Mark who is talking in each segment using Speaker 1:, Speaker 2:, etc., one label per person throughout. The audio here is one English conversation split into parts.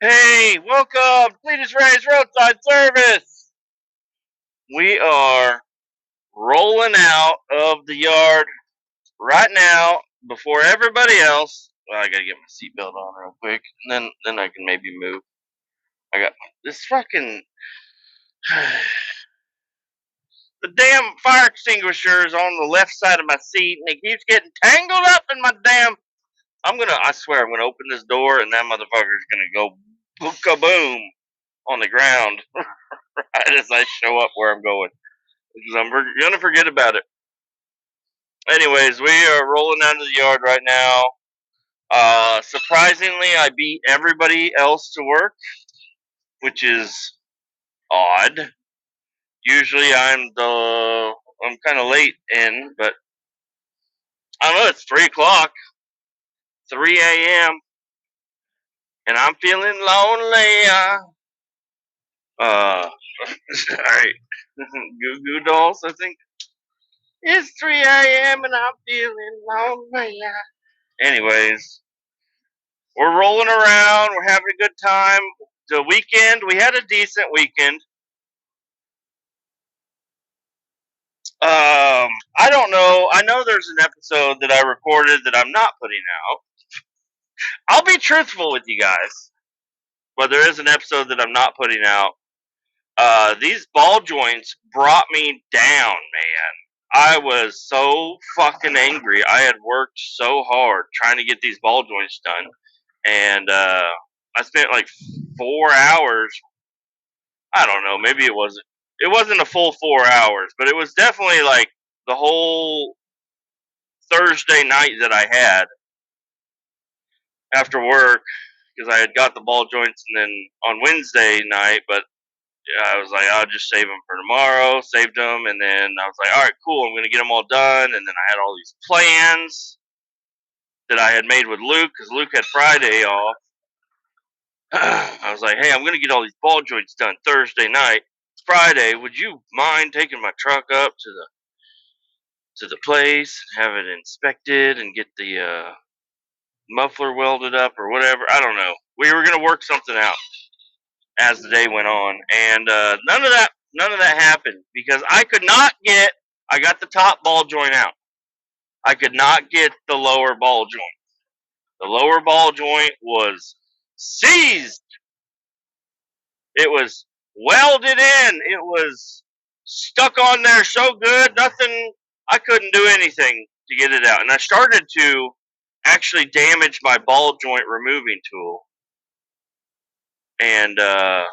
Speaker 1: Hey, welcome, Kletus Roadside service. We are rolling out of the yard right now before everybody else. Well, I gotta get my seatbelt on real quick, and then I can maybe move. I got this fucking the damn fire extinguisher is on the left side of my seat, and it keeps getting tangled up in my damn. I swear, I'm gonna open this door, and that motherfucker's gonna go kaboom on the ground right as I show up where I'm going. Because I'm gonna forget about it. Anyways, we are rolling out of the yard right now. Surprisingly, I beat everybody else to work, which is odd. Usually, I'm kind of late in, but I don't know. It's 3 o'clock, 3 a.m., and I'm feeling lonely. Sorry, Goo Goo Dolls. I think it's 3 a.m. and I'm feeling lonely. Anyways, we're rolling around. We're having a good time. The weekend, we had a decent weekend. I don't know. I know there's an episode that I recorded that I'm not putting out. I'll be truthful with you guys, but there is an episode that I'm not putting out. These ball joints brought me down, man. I was so fucking angry. I had worked so hard trying to get these ball joints done, and I spent like 4 hours. I don't know. Maybe it wasn't. It wasn't a full 4 hours, but it was definitely like the whole Thursday night that I had after work because I had got the ball joints and then on Wednesday night, but yeah, I was like, I'll just save them for tomorrow. Saved them, and then I was like, all right, cool. I'm gonna get them all done. And then I had all these plans that I had made with Luke because Luke had Friday off. I was like, hey, I'm gonna get all these ball joints done Thursday night. Friday, would you mind taking my truck up to the place, have it inspected, and get the muffler welded up or whatever? I don't know. We were gonna work something out as the day went on, and none of that happened because I could not get. I got the top ball joint out. I could not get the lower ball joint. The lower ball joint was seized. It was welded in. It was stuck on there so good, nothing. I couldn't do anything to get it out, and I started to actually damage my ball joint removing tool. And I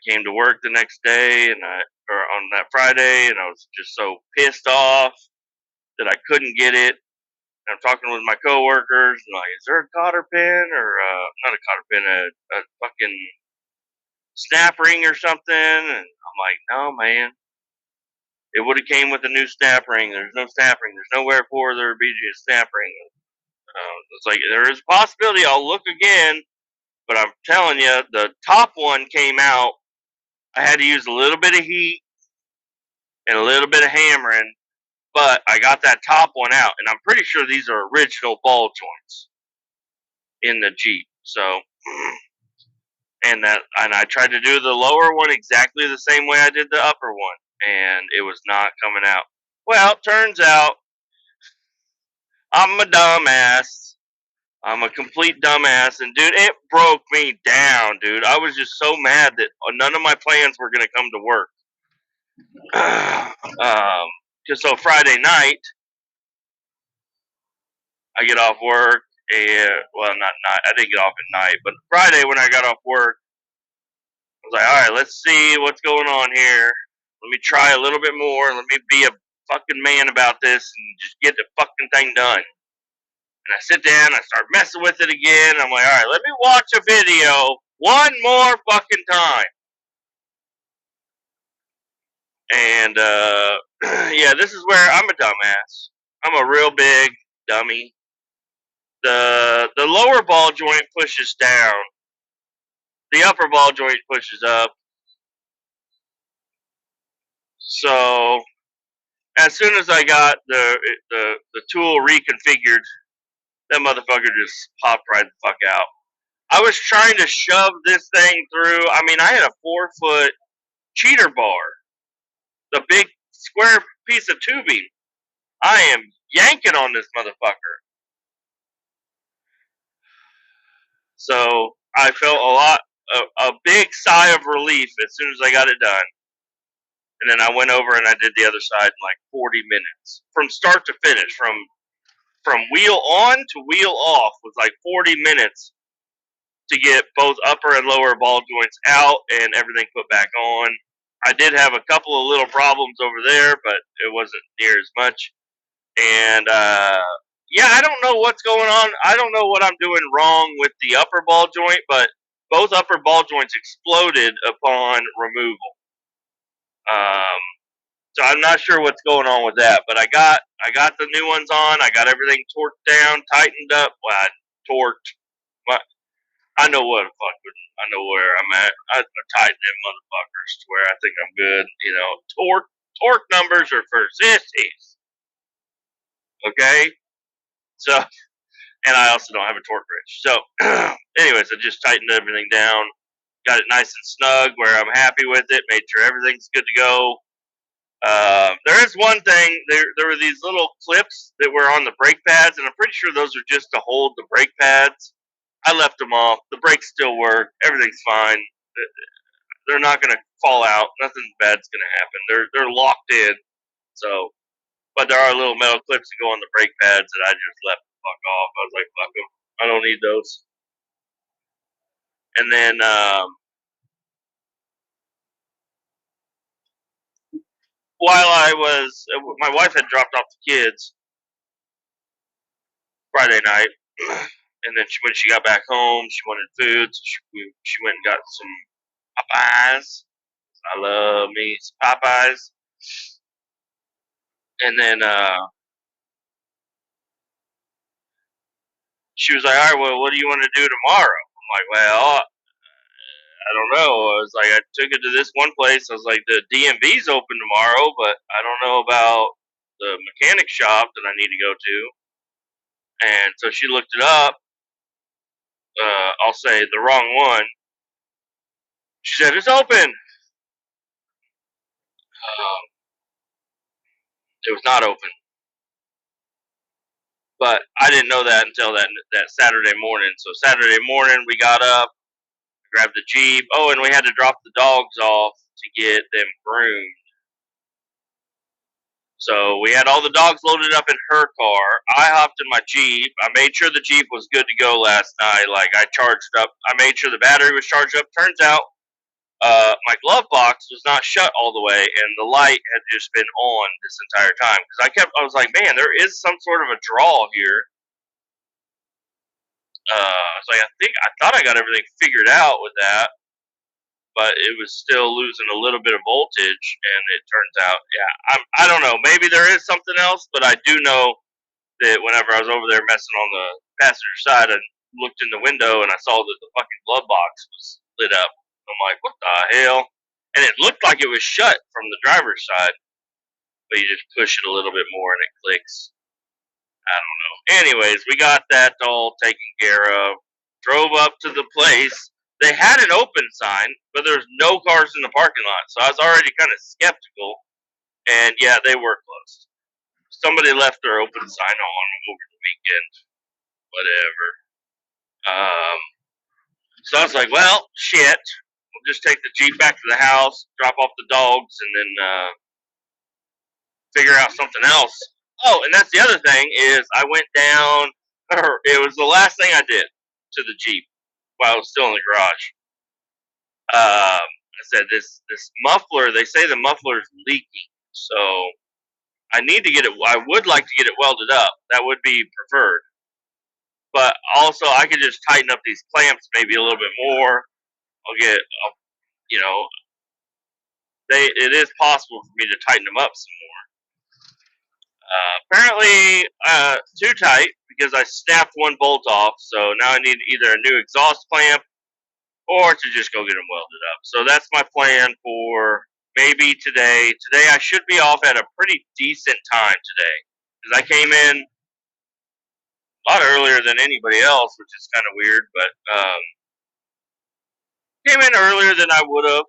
Speaker 1: came to work the next day, or on that Friday, and I was just so pissed off that I couldn't get it. And I'm talking with my coworkers, and like, is there a cotter pin or not a cotter pin, a fucking snap ring or something? And I'm like, no, man. It would have came with a new snap ring. There's no snap ring. There's nowhere for there to be a snap ring. It's like there is a possibility I'll look again, but I'm telling you, the top one came out. I had to use a little bit of heat and a little bit of hammering, but I got that top one out, and I'm pretty sure these are original ball joints in the Jeep. So, and I tried to do the lower one exactly the same way I did the upper one, and it was not coming out. Well, turns out I'm a dumbass. I'm a complete dumbass, and dude, it broke me down, dude. I was just so mad that none of my plans were gonna come to work. Just so Friday night, I get off work, and well, not night. I didn't get off at night, but Friday when I got off work, I was like, all right, let's see what's going on here. Let me try a little bit more. Let me be a fucking man about this and just get the fucking thing done. And I sit down, I start messing with it again. I'm like, all right, let me watch a video one more fucking time. And yeah, this is where I'm a dumbass. I'm a real big dummy. The lower ball joint pushes down. The upper ball joint pushes up. So as soon as I got the tool reconfigured, that motherfucker just popped right the fuck out. I was trying to shove this thing through. I mean, I had a 4-foot cheater bar, the big square piece of tubing. I am yanking on this motherfucker. So I felt a big sigh of relief as soon as I got it done. And then I went over and I did the other side in like 40 minutes from start to finish, from wheel on to wheel off was like 40 minutes to get both upper and lower ball joints out and everything put back on. I did have a couple of little problems over there, but it wasn't near as much. And yeah, I don't know what's going on. I don't know what I'm doing wrong with the upper ball joint, but both upper ball joints exploded upon removal. So I'm not sure what's going on with that, but I got the new ones on. I got everything torqued down, tightened up. Well, I torqued. But I know what the fuck. I know where I'm at. I tightened them motherfuckers to where I think I'm good. You know, torque numbers are for sissies. Okay, so and I also don't have a torque wrench. So, anyways, I just tightened everything down, got it nice and snug where I'm happy with it. Made sure everything's good to go. There is one thing. There were these little clips that were on the brake pads, and I'm pretty sure those are just to hold the brake pads. I left them off. The brakes still work. Everything's fine. They're not going to fall out. Nothing bad's going to happen. They're locked in. So, but there are little metal clips that go on the brake pads that I just left the fuck off. I was like, fuck them. I don't need those. And then while my wife had dropped off the kids Friday night, and then when she got back home, she wanted food, so she went and got some Popeyes. I love me some Popeyes. And then she was like, all right, well, what do you want to do tomorrow? I'm like, well, I don't know. I was like, I took it to this one place. I was like, the DMV's open tomorrow, but I don't know about the mechanic shop that I need to go to. And so she looked it up. I'll say the wrong one. She said, it's open. It was not open. But I didn't know that until that Saturday morning. So Saturday morning, we got up, grabbed the Jeep. Oh, and we had to drop the dogs off to get them groomed. So we had all the dogs loaded up in her car. I hopped in my Jeep. I made sure the Jeep was good to go last night. Like I charged up. I made sure the battery was charged up. Turns out my glove box was not shut all the way, and the light had just been on this entire time. Because I was like, man, there is some sort of a draw here. I was like, I thought I got everything figured out with that, but it was still losing a little bit of voltage, and it turns out, yeah, I don't know. Maybe there is something else, but I do know that whenever I was over there messing on the passenger side, I looked in the window and I saw that the fucking glove box was lit up. I'm like, what the hell? And it looked like it was shut from the driver's side, but you just push it a little bit more and it clicks. I don't know. Anyways, we got that all taken care of. Drove up to the place. They had an open sign, but there's no cars in the parking lot, so I was already kind of skeptical. And yeah, they were closed. Somebody left their open sign on over the weekend. Whatever. So I was like, well, shit. We'll just take the Jeep back to the house, drop off the dogs, and then figure out something else. Oh, and that's the other thing is I went down. It was the last thing I did to the Jeep while I was still in the garage. I said this muffler. They say the muffler is leaking, so I need to get it. I would like to get it welded up. That would be preferred. But also, I could just tighten up these clamps maybe a little bit more. You know, it is possible for me to tighten them up some more. Apparently, too tight because I snapped one bolt off. So now I need either a new exhaust clamp or to just go get them welded up. So that's my plan for maybe today. Today I should be off at a pretty decent time today because I came in a lot earlier than anybody else, which is kind of weird. But came in earlier than I would have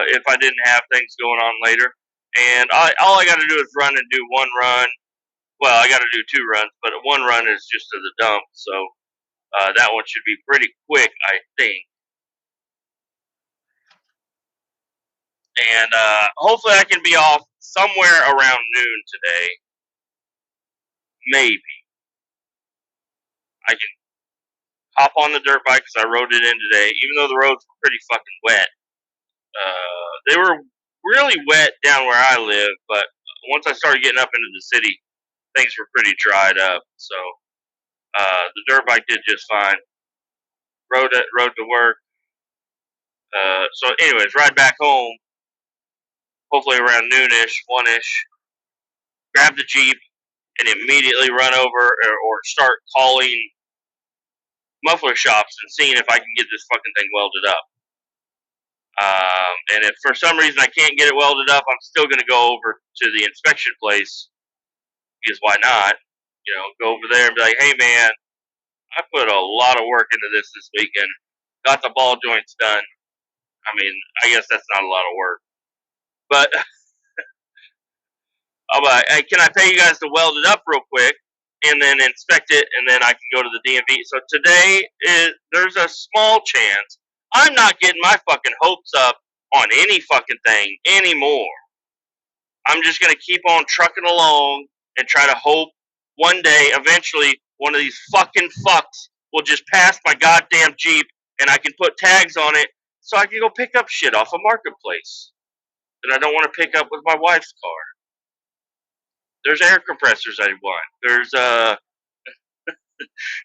Speaker 1: if I didn't have things going on later. And all I got to do is run and do one run. Well, I got to do 2 runs, but one run is just to the dump. So that one should be pretty quick, I think. And hopefully I can be off somewhere around noon today. Maybe. I can hop on the dirt bike because I rode it in today, even though the roads were pretty fucking wet. They were really wet down where I live, but once I started getting up into the city, things were pretty dried up. So the dirt bike did just fine. Rode to work. So anyways, ride back home, hopefully around noonish, 1-ish. Grab the Jeep and immediately run over or start calling muffler shops and seeing if I can get this fucking thing welded up. And if for some reason I can't get it welded up, I'm still going to go over to the inspection place, because why not? You know, go over there and be like, hey man, I put a lot of work into this weekend. Got the ball joints done. I mean, I guess that's not a lot of work. But I'm like, hey, can I pay you guys to weld it up real quick and then inspect it, and then I can go to the DMV? So today, there's a small chance I'm not getting my fucking hopes up on any fucking thing anymore. I'm just going to keep on trucking along and try to hope one day, eventually, one of these fucking fucks will just pass my goddamn Jeep and I can put tags on it so I can go pick up shit off a marketplace that I don't want to pick up with my wife's car. There's air compressors I want. There's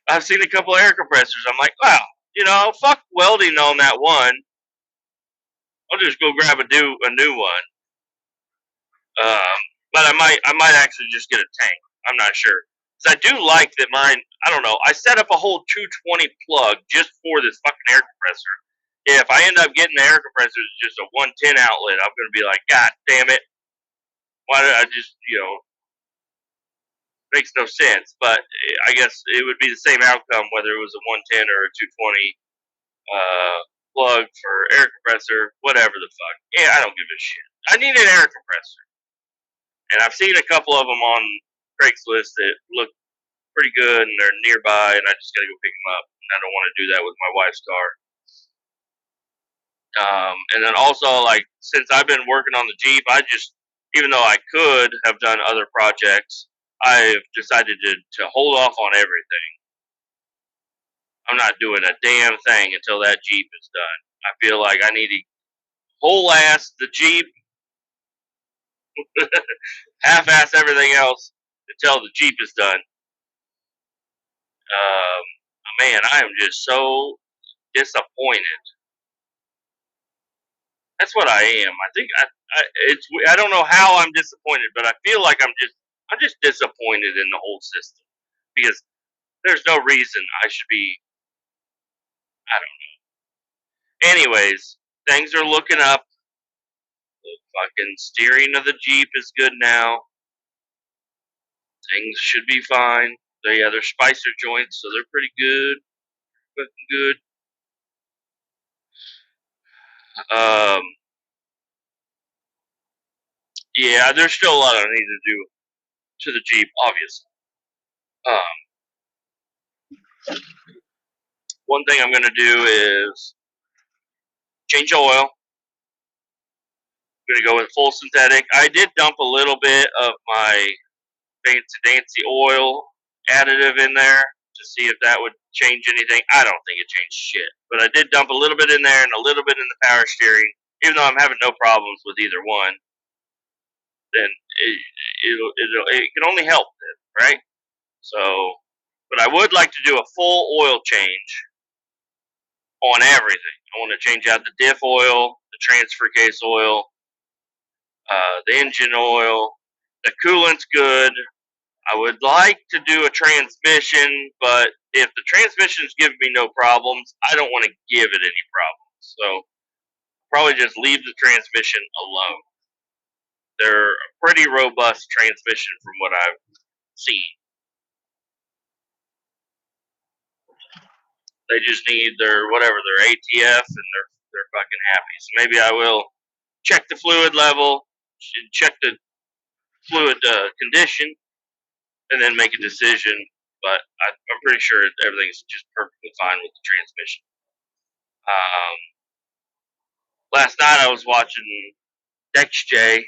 Speaker 1: I've seen a couple of air compressors. I'm like, wow, you know, fuck welding on that one. I'll just go grab a new one. But I might actually just get a tank. I'm not sure. Because I do like that mine. I don't know. I set up a whole 220 plug just for this fucking air compressor. If I end up getting the air compressor as just a 110 outlet, I'm going to be like, God damn it! Why did I just, makes no sense. But I guess it would be the same outcome whether it was a 110 or a 220 plug for air compressor, whatever the fuck. Yeah, I don't give a shit. I need an air compressor. And I've seen a couple of them on Craigslist that look pretty good and they're nearby, and I just gotta go pick them up. And I don't want to do that with my wife's car. And then also, like, since I've been working on the Jeep, even though I could have done other projects, I've decided to hold off on everything. I'm not doing a damn thing until that Jeep is done. I feel like I need to whole ass the Jeep, half ass everything else until the Jeep is done. Man, I am just so disappointed. That's what I am. I think I don't know how I'm disappointed, but I feel like I'm just disappointed in the whole system, because there's no reason I should be. I don't know. Anyways, things are looking up. The fucking steering of the Jeep is good now. Things should be fine. They're spicer joints, so they're pretty good. Fucking good. Yeah, there's still a lot I need to do to the Jeep, obviously. One thing I'm going to do is change oil. I'm going to go with full synthetic. I did dump a little bit of my fancy dancy oil additive in there to see if that would change anything. I don't think it changed shit. But I did dump a little bit in there and a little bit in the power steering. Even though I'm having no problems with either one, then it can only help it, right? So, but I would like to do a full oil change on everything. I want to change out the diff oil, the transfer case oil, the engine oil. The coolant's good. I would like to do a transmission, but if the transmission's giving me no problems, I don't want to give it any problems. So probably just leave the transmission alone. They're a pretty robust transmission from what I've seen. They just need their whatever, their ATF, and they're fucking happy. So maybe I will check the fluid level, check the fluid condition, and then make a decision. But I'm pretty sure everything's just perfectly fine with the transmission. Last night I was watching Dex J.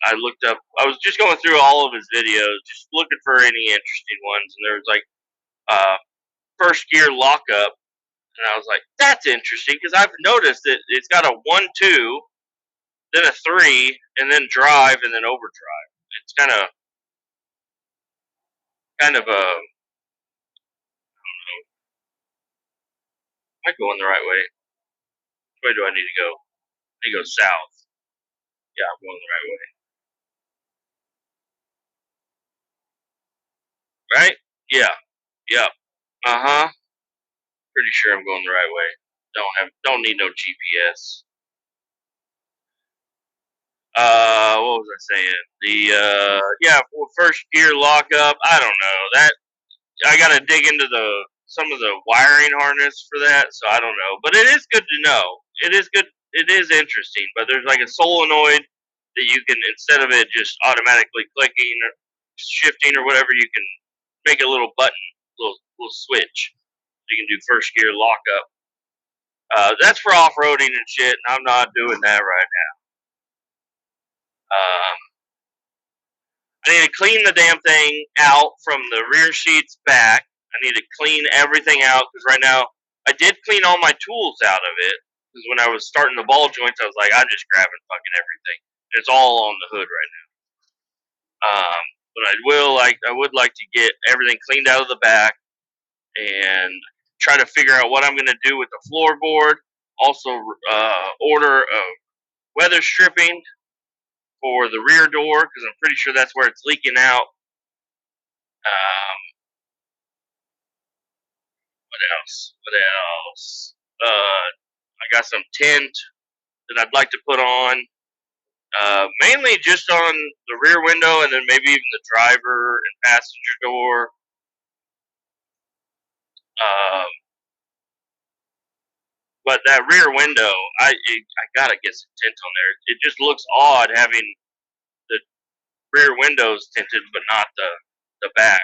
Speaker 1: I looked up. I was just going through all of his videos, just looking for any interesting ones, and there was like first gear lockup, and I was like, that's interesting because I've noticed that it's got a 1-2, then a 3, and then drive, and then overdrive. It's kind of a. Am I going the right way? Which way do I need to go? I need to go south. Yeah, I'm going the right way. Right? Yeah. Yep. Uh huh. Pretty sure I'm going the right way. Don't need no GPS. What was I saying? First gear lockup. I don't know that. I gotta dig into some of the wiring harness for that, so I don't know. But it is good to know. It is good. It is interesting. But there's like a solenoid that you can, instead of it just automatically clicking or shifting or whatever, you can make a little button, little switch. You can do first gear lockup. That's for off roading and shit, and I'm not doing that right now. I need to clean the damn thing out from the rear seats back. I need to clean everything out because right now I did clean all my tools out of it. Because when I was starting the ball joints, I was like, I'm just grabbing fucking everything. It's all on the hood right now. But I would like to get everything cleaned out of the back and try to figure out what I'm going to do with the floorboard. Also, order weather stripping for the rear door because I'm pretty sure that's where it's leaking out. What else? I got some tint that I'd like to put on. Mainly just on the rear window and then maybe even the driver and passenger door. But that rear window, I gotta get some tint on there. It just looks odd having the rear windows tinted, but not the back.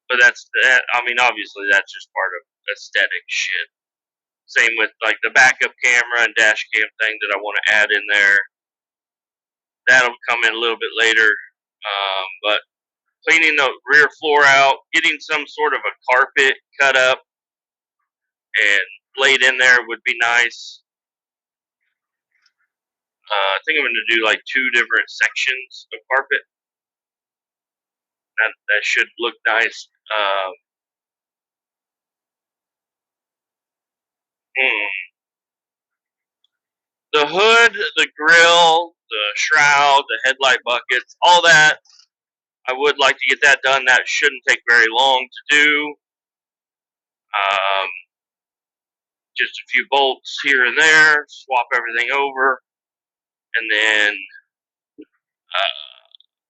Speaker 1: But that's that. I mean, obviously that's just part of aesthetic shit. Same with like the backup camera and dash cam thing that I want to add in there. That'll come in a little bit later. But cleaning the rear floor out, getting some sort of a carpet cut up and laid in there would be nice. I think I'm going to do like 2 different sections of carpet. That should look nice. The hood, the grill, the shroud, the headlight buckets, all that. I would like to get that done. That shouldn't take very long to do. Just a few bolts here and there, swap everything over, and then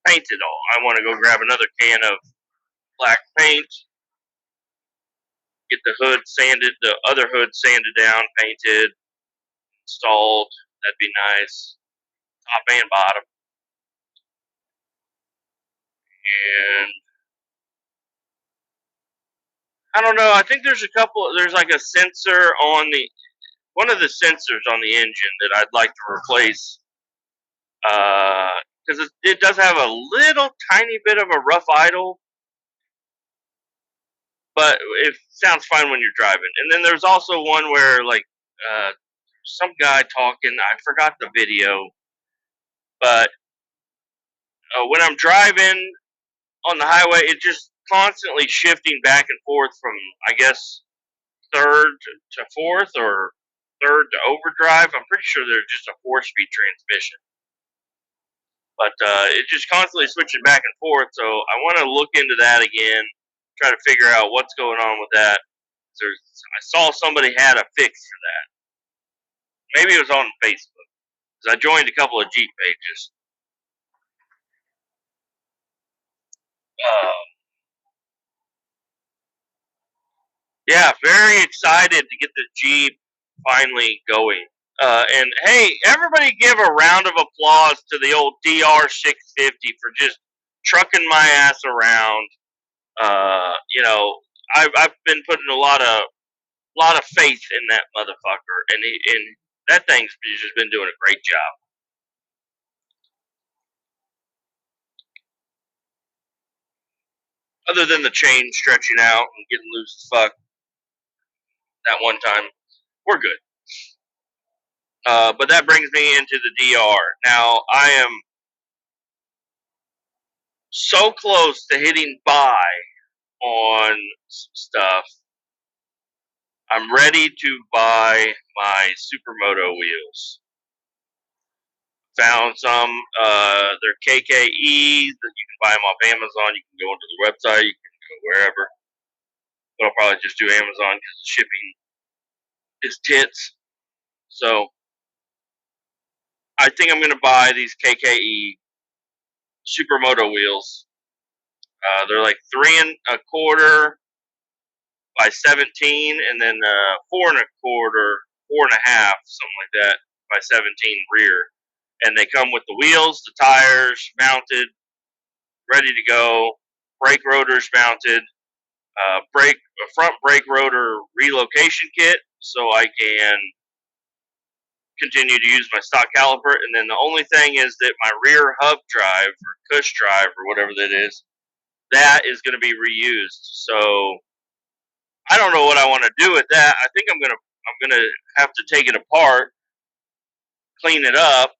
Speaker 1: paint it all. I want to go grab another can of black paint, get the hood sanded, the other hood sanded down, painted, installed. That'd be nice, top and bottom. And I don't know. I think there's a couple. There's like a sensor on one of the sensors on the engine that I'd like to replace because it does have a little tiny bit of a rough idle, but it sounds fine when you're driving. And then there's also one where like some guy talking. I forgot the video, but when I'm driving on the highway, it's just constantly shifting back and forth from, I guess, third to fourth or third to overdrive. I'm pretty sure they're just a 4-speed transmission. But it's just constantly switching back and forth, so I want to look into that again, try to figure out what's going on with that. I saw somebody had a fix for that. Maybe it was on Facebook, because I joined a couple of Jeep pages. Yeah, very excited to get the Jeep finally going. And hey, everybody give a round of applause to the old DR650 for just trucking my ass around. You know, I've been putting a lot of faith in that motherfucker, and that thing's just been doing a great job. Other than the chain stretching out and getting loose as fuck that one time, we're good. But that brings me into the DR. Now I am so close to hitting buy on some stuff. I'm ready to buy my Supermoto wheels. Found some. They're KKEs that you can buy them off Amazon. You can go onto the website. You can go wherever. But I'll probably just do Amazon because the shipping is tits. So I think I'm going to buy these KKE Supermoto wheels. They're like 3 1/4 by 17, and then 4 1/4, 4.5, something like that, by 17 rear. And they come with the wheels, the tires mounted, ready to go, brake rotors mounted, a front brake rotor relocation kit, so I can continue to use my stock caliper. And then the only thing is that my rear hub drive or cush drive or whatever that is, that is going to be reused. So I don't know what I want to do with that. I think I'm gonna have to take it apart, clean it up,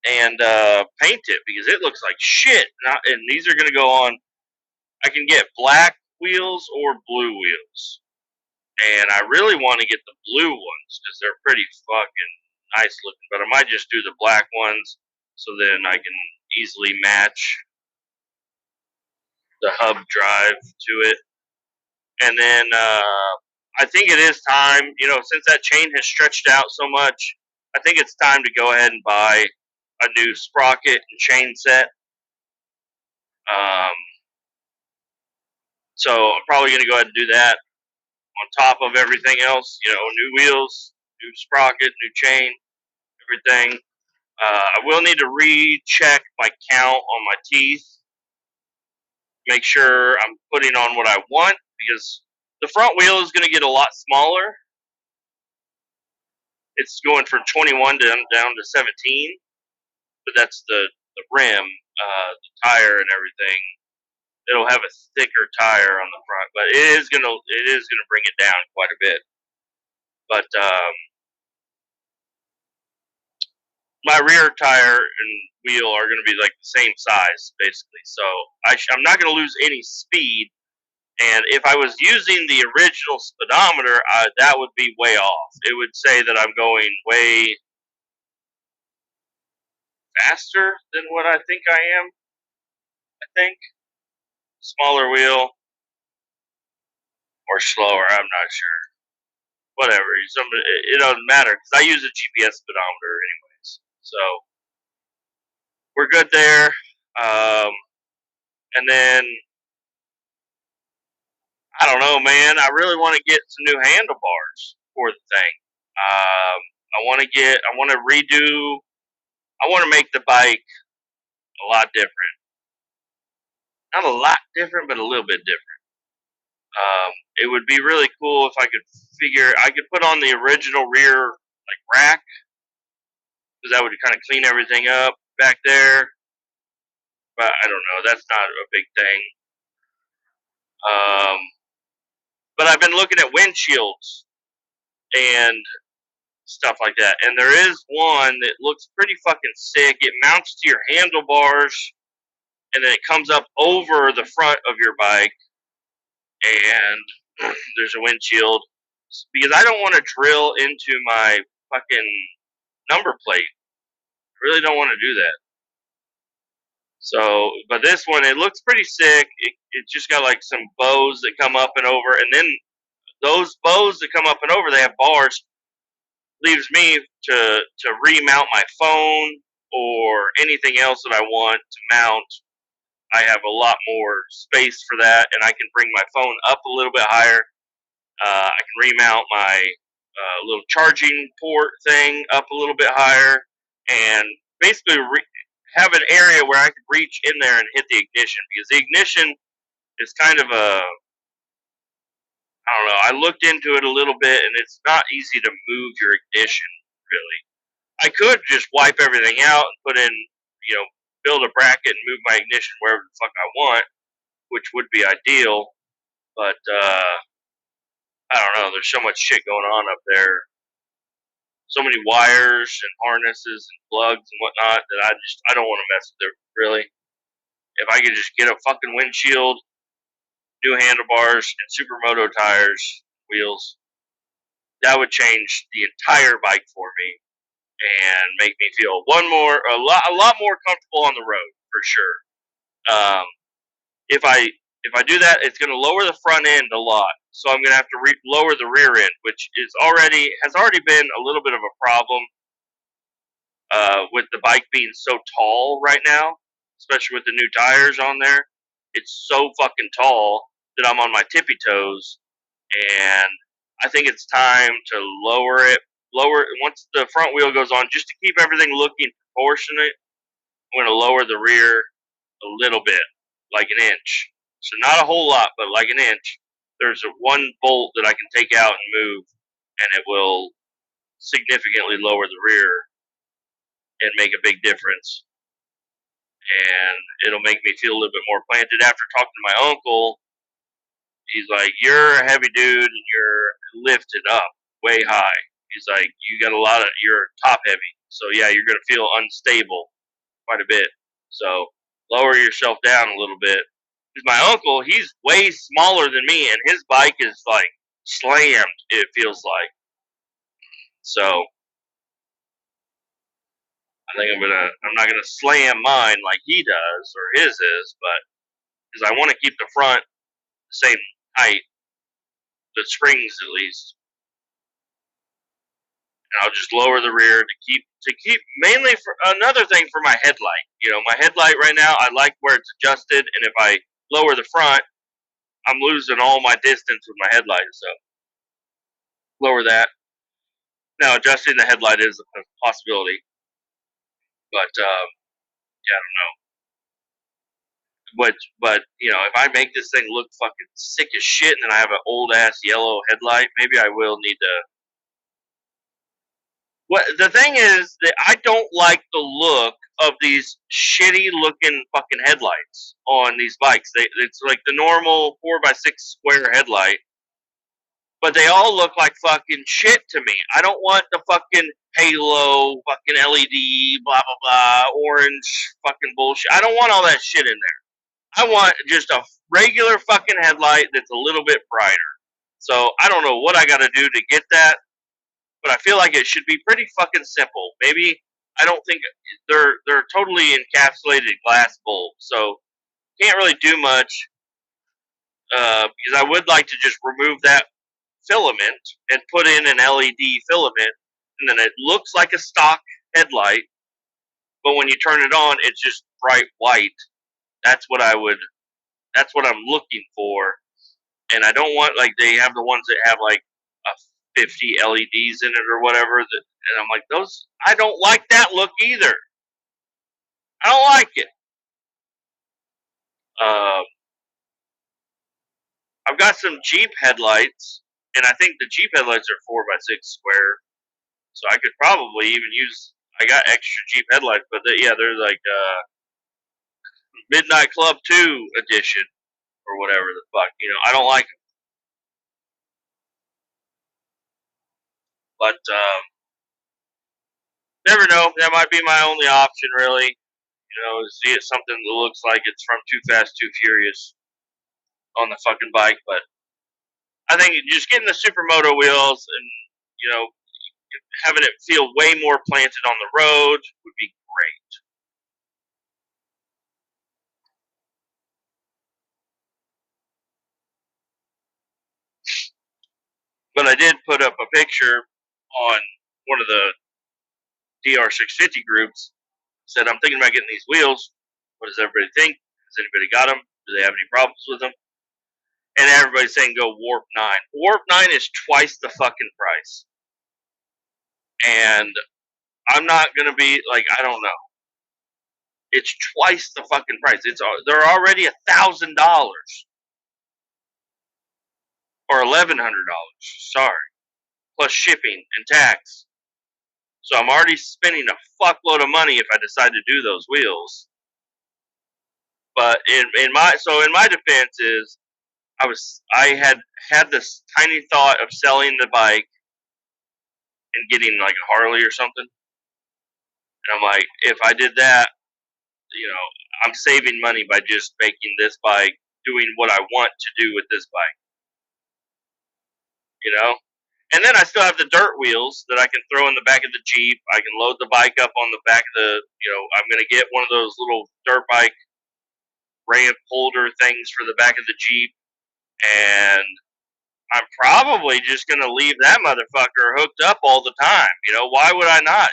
Speaker 1: and paint it because it looks like shit. And these are gonna go on. I can get black wheels or blue wheels, and I really want to get the blue ones because they're pretty fucking nice looking. But I might just do the black ones so then I can easily match the hub drive to it. And then I think it is time, since that chain has stretched out so much, I think it's time to go ahead and buy a new sprocket and chain set. Um, so I'm probably going to go ahead and do that on top of everything else. New wheels, new sprocket, new chain, everything. I will need to recheck my count on my teeth, make sure I'm putting on what I want because the front wheel is going to get a lot smaller. It's going from 21 down to 17, but that's the rim, the tire, and everything. It'll have a thicker tire on the front, but it is gonna bring it down quite a bit. But my rear tire and wheel are going to be like the same size basically, so I'm not going to lose any speed. And if I was using the original speedometer, that would be way off. It would say that I'm going way faster than what I think I am. I think smaller wheel or slower. I'm not sure. Whatever. It doesn't matter because I use a GPS speedometer anyways. So we're good there. And then I don't know, man. I really want to get some new handlebars for the thing. I want to redo. I want to make the bike a lot different. Not a lot different, but a little bit different. It would be really cool if I could put on the original rear like rack because that would kind of clean everything up back there. But I don't know. That's not a big thing. Um, but I've been looking at windshields and stuff like that, and there is one that looks pretty fucking sick. It mounts to your handlebars, and then it comes up over the front of your bike, and there's a windshield because I don't want to drill into my fucking number plate. I really don't want to do that. So, but this one, it looks pretty sick. It just got like some bows that come up and over, and then those bows that come up and over, they have bars. Leaves me to remount my phone or anything else that I want to mount. I have a lot more space for that, and I can bring my phone up a little bit higher. I can remount my little charging port thing up a little bit higher, and basically have an area where I can reach in there and hit the ignition, because the ignition is kind of a, I don't know. I looked into it a little bit, and it's not easy to move your ignition, really. I could just wipe everything out and put in, build a bracket and move my ignition wherever the fuck I want, which would be ideal. But I don't know. There's so much shit going on up there. So many wires and harnesses and plugs and whatnot that I don't want to mess with it, really. If I could just get a fucking windshield, new handlebars, and supermoto tires, wheels, that would change the entire bike for me and make me feel a lot more comfortable on the road for sure. If I do that, it's going to lower the front end a lot. So I'm going to have to lower the rear end, which has already been a little bit of a problem with the bike being so tall right now, especially with the new tires on there. It's so fucking tall that I'm on my tippy toes, and I think it's time to lower it. Once the front wheel goes on, just to keep everything looking proportionate. I'm going to lower the rear a little bit, like an inch. So not a whole lot, but like an inch. There's one bolt that I can take out and move, and it will significantly lower the rear and make a big difference. And it'll make me feel a little bit more planted. After talking to my uncle, he's like, "You're a heavy dude, and you're lifted up way high." He's like, "You're top heavy, so yeah, you're gonna feel unstable quite a bit. So lower yourself down a little bit." Because my uncle, he's way smaller than me, and his bike is like slammed. It feels like. So I think I'm not gonna slam mine like he does or his is, but because I want to keep the front the same height, the springs at least. And I'll just lower the rear to keep mainly for another thing for my headlight. My headlight right now, I like where it's adjusted, and if I lower the front, I'm losing all my distance with my headlight. So lower that. Now adjusting the headlight is a possibility, but yeah, I don't know. But if I make this thing look fucking sick as shit, and then I have an old ass yellow headlight, maybe I will need to. What the thing is that I don't like the look of these shitty looking fucking headlights on these bikes. It's like the normal 4x6 square headlight, but they all look like fucking shit to me. I don't want the fucking halo, fucking LED, blah blah blah, orange fucking bullshit. I don't want all that shit in there. I want just a regular fucking headlight that's a little bit brighter. So I don't know what I got to do to get that, but I feel like it should be pretty fucking simple. Maybe I don't think they're totally encapsulated glass bulbs, so can't really do much because I would like to just remove that filament and put in an LED filament, and then it looks like a stock headlight, but when you turn it on, it's just bright white. That's what I'm looking for, and I don't want like they have the ones that have like a 50 LEDs in it or whatever. And I'm like, those, I don't like that look either. I don't like it. I've got some Jeep headlights, and I think the Jeep headlights are 4x6 square, so I could probably even use. I got extra Jeep headlights, but they're like Midnight Club 2 edition or whatever the fuck. I don't like them, but never know. That might be my only option, really. See it something that looks like it's from Too Fast, Too Furious on the fucking bike. But I think just getting the supermoto wheels and having it feel way more planted on the road would be great. But I did put up a picture on one of the DR650 groups. Said, I'm thinking about getting these wheels. What does everybody think? Has anybody got them? Do they have any problems with them? and everybody's saying go Warp 9. Warp 9 is twice the fucking price. And I'm not going to be, like, I don't know. It's twice the fucking price. They're already $1,000 or $1,100. Sorry, plus shipping and tax. So I'm already spending a fuckload of money if I decide to do those wheels. But in my defense is I had this tiny thought of selling the bike and getting like a Harley or something. And I'm like, if I did that, I'm saving money by just making this bike, doing what I want to do with this bike. And then I still have the dirt wheels that I can throw in the back of the Jeep. I can load the bike up on the back of I'm going to get one of those little dirt bike ramp holder things for the back of the Jeep. And I'm probably just going to leave that motherfucker hooked up all the time. Why would I not?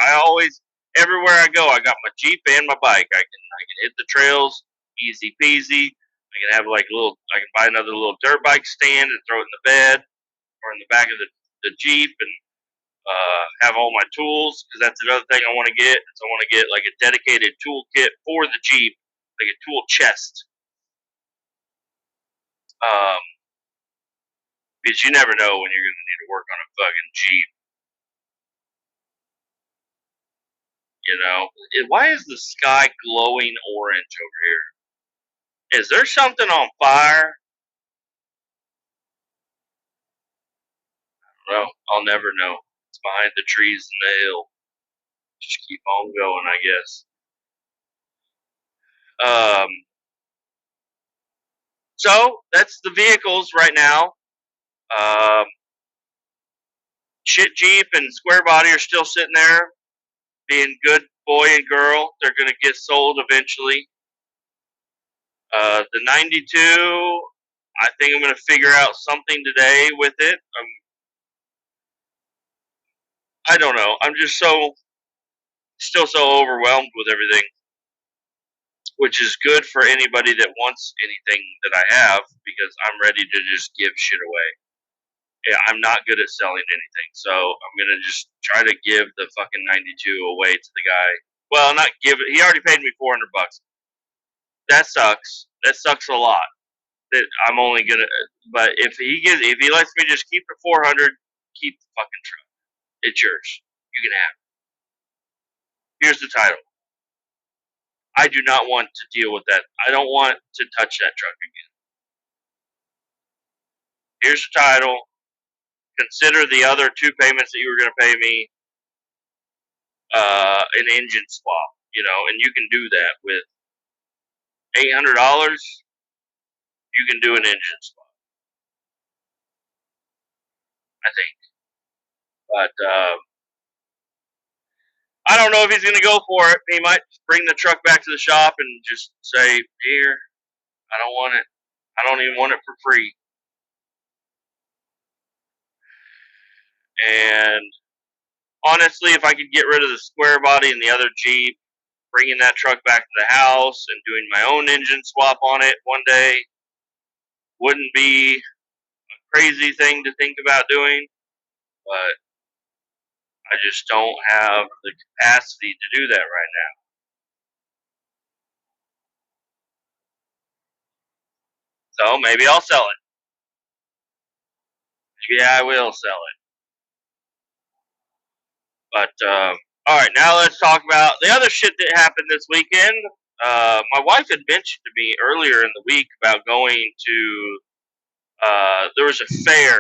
Speaker 1: I always, everywhere I go, I got my Jeep and my bike. I can hit the trails, easy peasy. I can have I can buy another little dirt bike stand and throw it in the bed or in the back of the Jeep and have all my tools, because that's another thing I want to get. Is I want to get like a dedicated tool kit for the Jeep, like a tool chest. Because you never know when you're going to need to work on a fucking Jeep. Why is the sky glowing orange over here? Is there something on fire? Well, I'll never know. It's behind the trees and the hill. Just keep on going, I guess. So that's the vehicles right now. Shit Jeep and Square Body are still sitting there, being good boy and girl. They're going to get sold eventually. The 92, I think I'm going to figure out something today with it. I don't know. I'm just still so overwhelmed with everything, which is good for anybody that wants anything that I have, because I'm ready to just give shit away. Yeah, I'm not good at selling anything, so I'm going to just try to give the fucking 92 away to the guy. Well, not give it. He already paid me $400. That sucks. That sucks a lot. That I'm only gonna. But if he lets me just keep the 400, keep the fucking truck. It's yours. You can have it. Here's the title. I do not want to deal with that. I don't want to touch that truck again. Here's the title. Consider the other 2 payments that you were going to pay me an engine swap. And you can do that with $800. You can do an engine swap, I think. But I don't know if he's going to go for it. He might bring the truck back to the shop and just say, "Here, I don't want it. I don't even want it for free." And honestly, if I could get rid of the Square Body and the other Jeep, bringing that truck back to the house and doing my own engine swap on it one day wouldn't be a crazy thing to think about doing. But I just don't have the capacity to do that right now. So maybe I'll sell it. Maybe I will sell it. But all right, now let's talk about the other shit that happened this weekend. My wife had mentioned to me earlier in the week about going to. There was a fair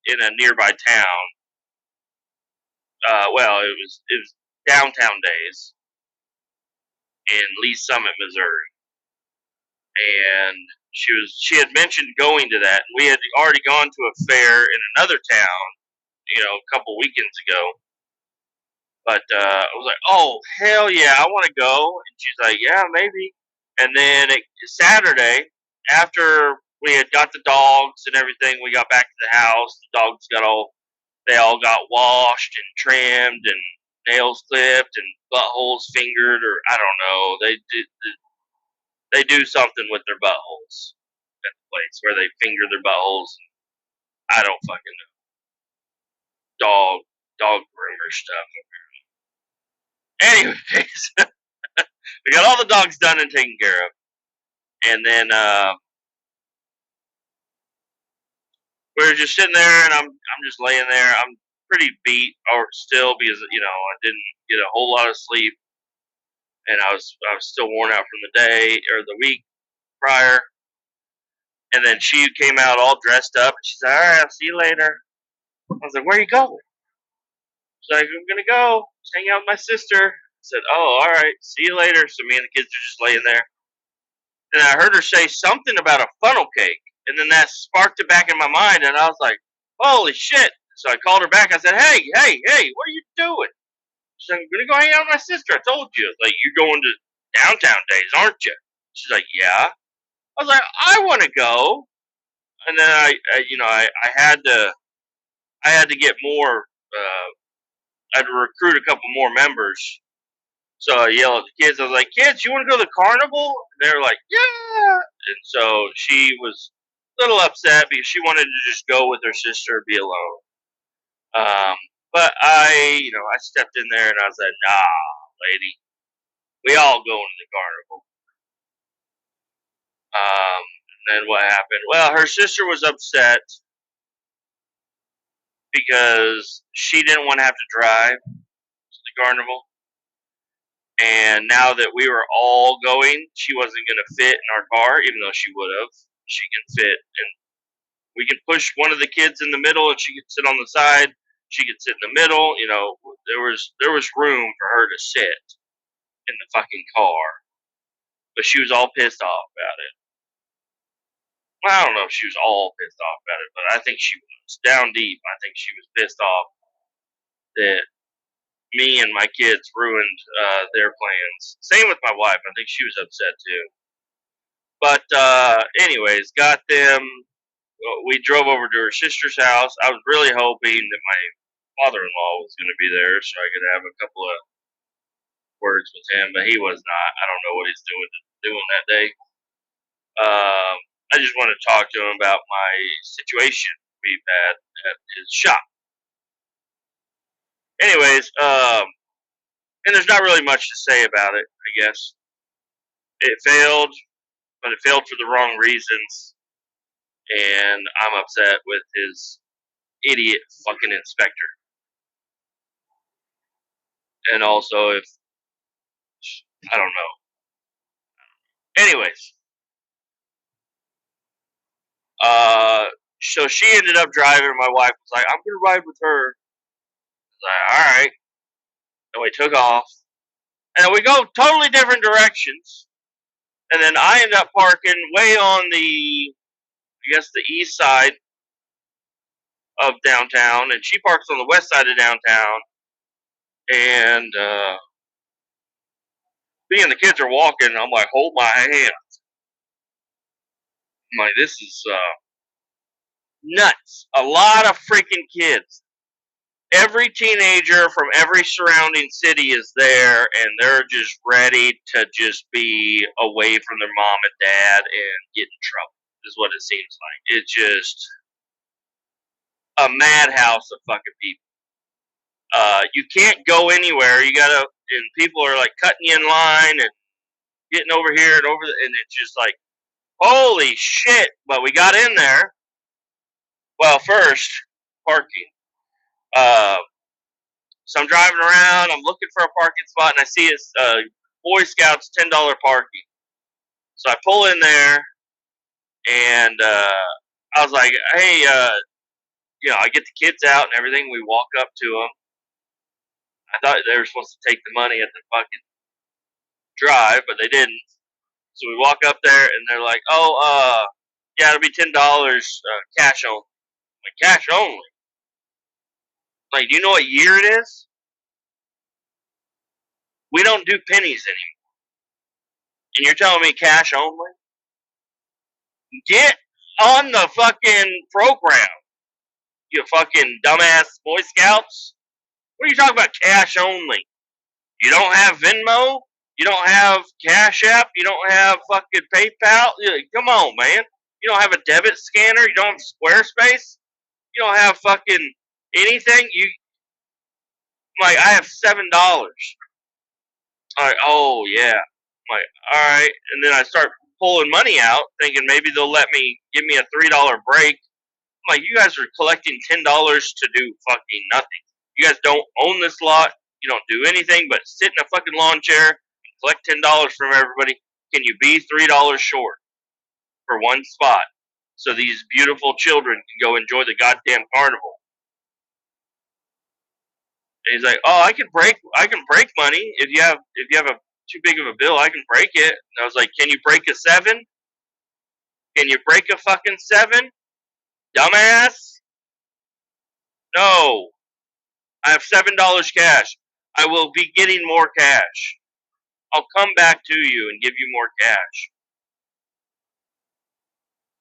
Speaker 1: in a nearby town. Well, it was downtown days in Lee Summit, Missouri, and she had mentioned going to that. We had already gone to a fair in another town, a couple weekends ago. But I was like, oh, hell yeah, I want to go. And she's like, yeah, maybe. And then Saturday, after we had got the dogs and everything, we got back to the house. The dogs they all got washed and trimmed and nails clipped and buttholes fingered, or I don't know. They do something with their buttholes. at the place where they finger their buttholes. I don't fucking know. Dog groomer stuff. Anyways, we got all the dogs done and taken care of, and then we were just sitting there, and I'm just laying there. I'm pretty beat or still because I didn't get a whole lot of sleep, and I was still worn out from the day or the week prior. And then she came out all dressed up, and she said, "All right, I'll see you later." I was like, "Where are you going?" She's like, "I'm gonna go hang out with my sister." I said, "Oh, all right, see you later." So me and the kids are just laying there, and I heard her say something about a funnel cake, and then that sparked it back in my mind, and I was like, "Holy shit!" So I called her back. I said, "Hey, what are you doing?" She's like, "I'm gonna go hang out with my sister. I told you." I was like, "You're going to downtown days, aren't you?" She's like, "Yeah." I was like, "I want to go." And then I had to get more. I had to recruit a couple more members. So I yelled at the kids. I was like, "Kids, you want to go to the carnival?" And they were like, "Yeah." And so she was a little upset because she wanted to just go with her sister and be alone. But I stepped in there and I said, "Nah, lady, we all going to the carnival." And then what happened? Well, her sister was upset because she didn't want to have to drive to the carnival. And now that we were all going, she wasn't going to fit in our car, even though she would have. She can fit, and we can push one of the kids in the middle, and she could sit on the side. She could sit in the middle. There was room for her to sit in the fucking car, but she was all pissed off about it. Well, I don't know if she was all pissed off about it, but I think she was down deep. I think she was pissed off that me and my kids ruined their plans. Same with my wife. I think she was upset too. But anyways, got them. We drove over to her sister's house. I was really hoping that my father-in-law was going to be there so I could have a couple of words with him, but he was not. I don't know what he's doing that day. I just wanted to talk to him about my situation we've had at his shop. Anyways, and there's not really much to say about it, I guess. It failed, but it failed for the wrong reasons, and I'm upset with his idiot fucking inspector. And also, if I don't know. Anyways, so she ended up driving. My wife was like, "I'm gonna ride with her." I was like, "All right." And we took off, and we go totally different directions. And then I end up parking way on the east side of downtown, and she parks on the west side of downtown. And me and the kids are walking. I'm like, "Hold my hand." I'm like, "This is nuts." A lot of freaking kids. Every teenager from every surrounding city is there, and they're just ready to just be away from their mom and dad and get in trouble, is what it seems like. It's just a madhouse of fucking people. You can't go anywhere. And people are like cutting you in line and getting over here and and it's just like, holy shit. But we got in there. Well, first, parking. So I'm driving around. I'm looking for a parking spot, and I see it's Boy Scouts $10 parking. So I pull in there, and I was like, "Hey, I get the kids out and everything. We walk up to them. I thought they were supposed to take the money at the fucking drive, but they didn't. So we walk up there, and they're like, "Oh, yeah, it'll be $10 cash only." Like, cash only? Like, do you know what year it is? We don't do pennies anymore. And you're telling me cash only? Get on the fucking program, you fucking dumbass Boy Scouts. What are you talking about cash only? You don't have Venmo? You don't have Cash App? You don't have fucking PayPal? Come on, man. You don't have a debit scanner. You don't have Squarespace. You don't have fucking anything. Like, I have $7. Like, oh yeah. I'm like, all right. And then I start pulling money out, thinking maybe they'll let me give me a $3 break. I'm like, you guys are collecting $10 to do fucking nothing. You guys don't own this lot. You don't do anything but sit in a fucking lawn chair and collect $10 from everybody. Can you be $3 short for one spot so these beautiful children can go enjoy the goddamn carnival? And he's like, "Oh, I can break money if you have a too big of a bill. I can break it." And I was like, "Can you break a 7? Can you break a fucking 7, dumbass?" No, I have $7 cash. I will be getting more cash. I'll come back to you and give you more cash.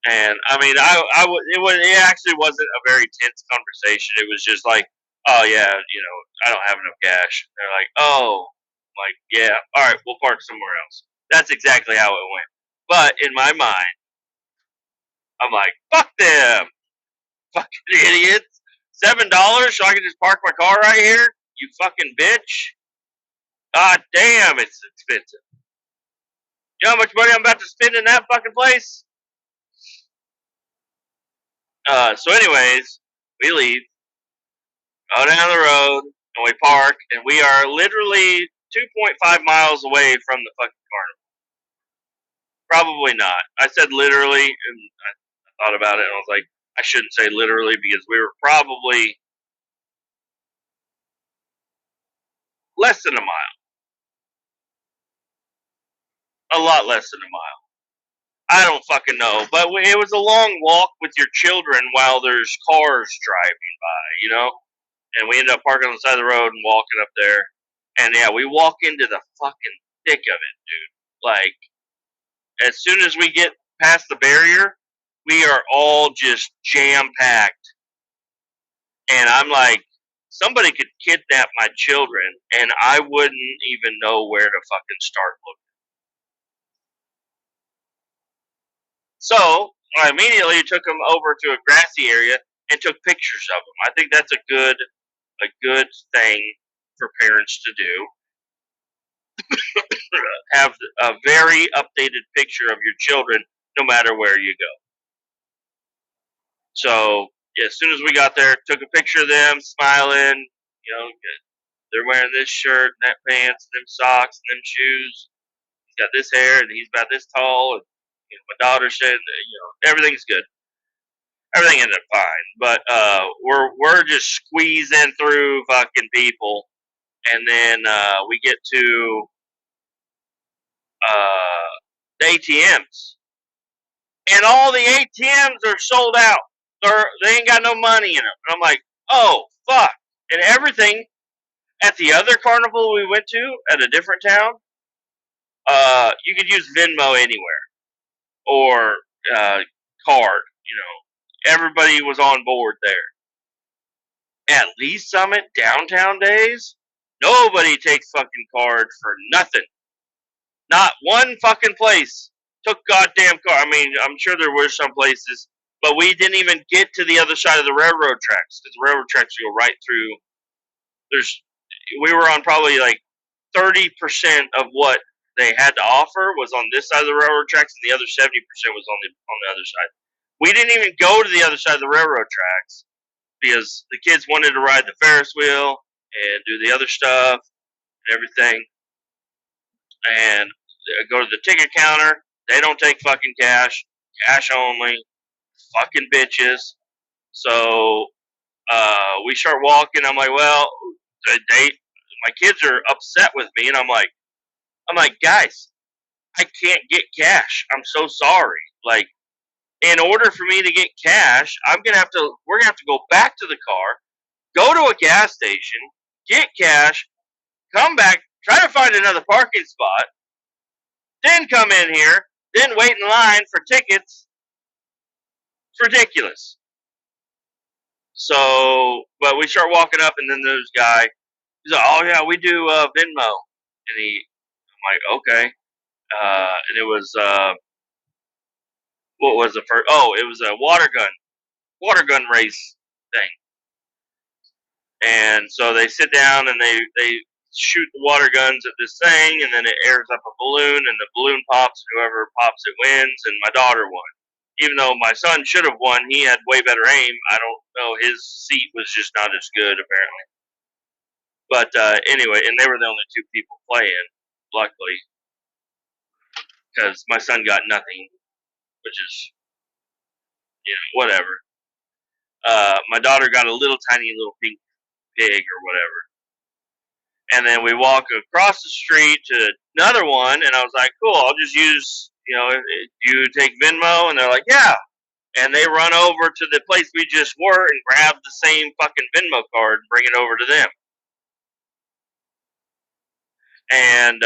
Speaker 1: And I mean, it actually wasn't a very tense conversation. It was just like, "Oh yeah, I don't have enough cash." They're like, "Oh," I'm like, "Yeah, all right, we'll park somewhere else." That's exactly how it went. But in my mind, I'm like, "Fuck them, fucking idiots! $7 so I can just park my car right here? You fucking bitch! God damn, it's expensive. You know how much money I'm about to spend in that fucking place?" So anyways, we leave, go down the road, and we park, and we are literally 2.5 miles away from the fucking carnival. Probably not. I said literally, and I thought about it, and I was like, I shouldn't say literally because we were probably less than a mile. A lot less than a mile. I don't fucking know, but it was a long walk with your children while there's cars driving by, And we ended up parking on the side of the road and walking up there. And yeah, we walk into the fucking thick of it, dude. Like, as soon as we get past the barrier, we are all just jam packed. And I'm like, somebody could kidnap my children, and I wouldn't even know where to fucking start looking. So I immediately took them over to a grassy area and took pictures of them. I think that's a good thing for parents to do. Have a very updated picture of your children no matter where you go. So yeah, as soon as we got there, took a picture of them smiling. They're wearing this shirt and that pants and them socks and them shoes. He's got this hair and he's about this tall. And my daughter said, everything's good. Everything ended up fine, but we're just squeezing through fucking people, and then we get to the ATMs, and all the ATMs are sold out. They ain't got no money in them. And I'm like, oh fuck! And everything at the other carnival we went to at a different town, you could use Venmo anywhere or card. Everybody was on board there. At Lee Summit downtown days, nobody takes fucking card for nothing. Not one fucking place took goddamn card. I mean, I'm sure there were some places, but we didn't even get to the other side of the railroad tracks because the railroad tracks go right through. We were on probably like 30% of what they had to offer was on this side of the railroad tracks, and the other 70% was on the other side. We didn't even go to the other side of the railroad tracks because the kids wanted to ride the Ferris wheel and do the other stuff and everything. And go to the ticket counter. They don't take fucking cash. Cash only. Fucking bitches. So we start walking. I'm like, well, my kids are upset with me, and I'm like, guys, I can't get cash. I'm so sorry. Like, in order for me to get cash, we're gonna have to go back to the car, go to a gas station, get cash, come back, try to find another parking spot, then come in here, then wait in line for tickets. It's ridiculous. So, but we start walking up, and then there's a guy. He's like, "Oh yeah, we do Venmo," and I'm like, "Okay," and it was What was the first? Oh, it was a water gun race thing. And so they sit down and they shoot the water guns at this thing, and then it airs up a balloon, and the balloon pops, and whoever pops it wins. And my daughter won. Even though my son should have won, he had way better aim. I don't know, his seat was just not as good apparently. But anyway, and they were the only two people playing, luckily, because my son got nothing, which is whatever. My daughter got a little tiny little pink pig or whatever. And then we walk across the street to another one, and I was like, cool, I'll just use, you take Venmo? And they're like, yeah. And they run over to the place we just were and grab the same fucking Venmo card and bring it over to them. And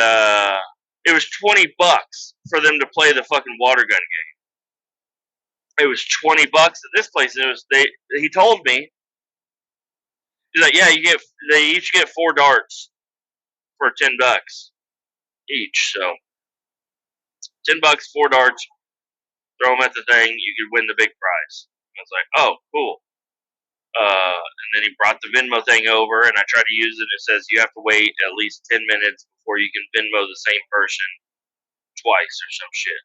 Speaker 1: it was $20 for them to play the fucking water gun game. It was $20 at this place, and he told me, he's like, yeah, they each get 4 darts for $10 each. So $10, 4 darts, throw them at the thing, you could win the big prize. I was like, oh, cool. And then he brought the Venmo thing over, and I tried to use it. It says you have to wait at least 10 minutes before you can Venmo the same person twice or some shit.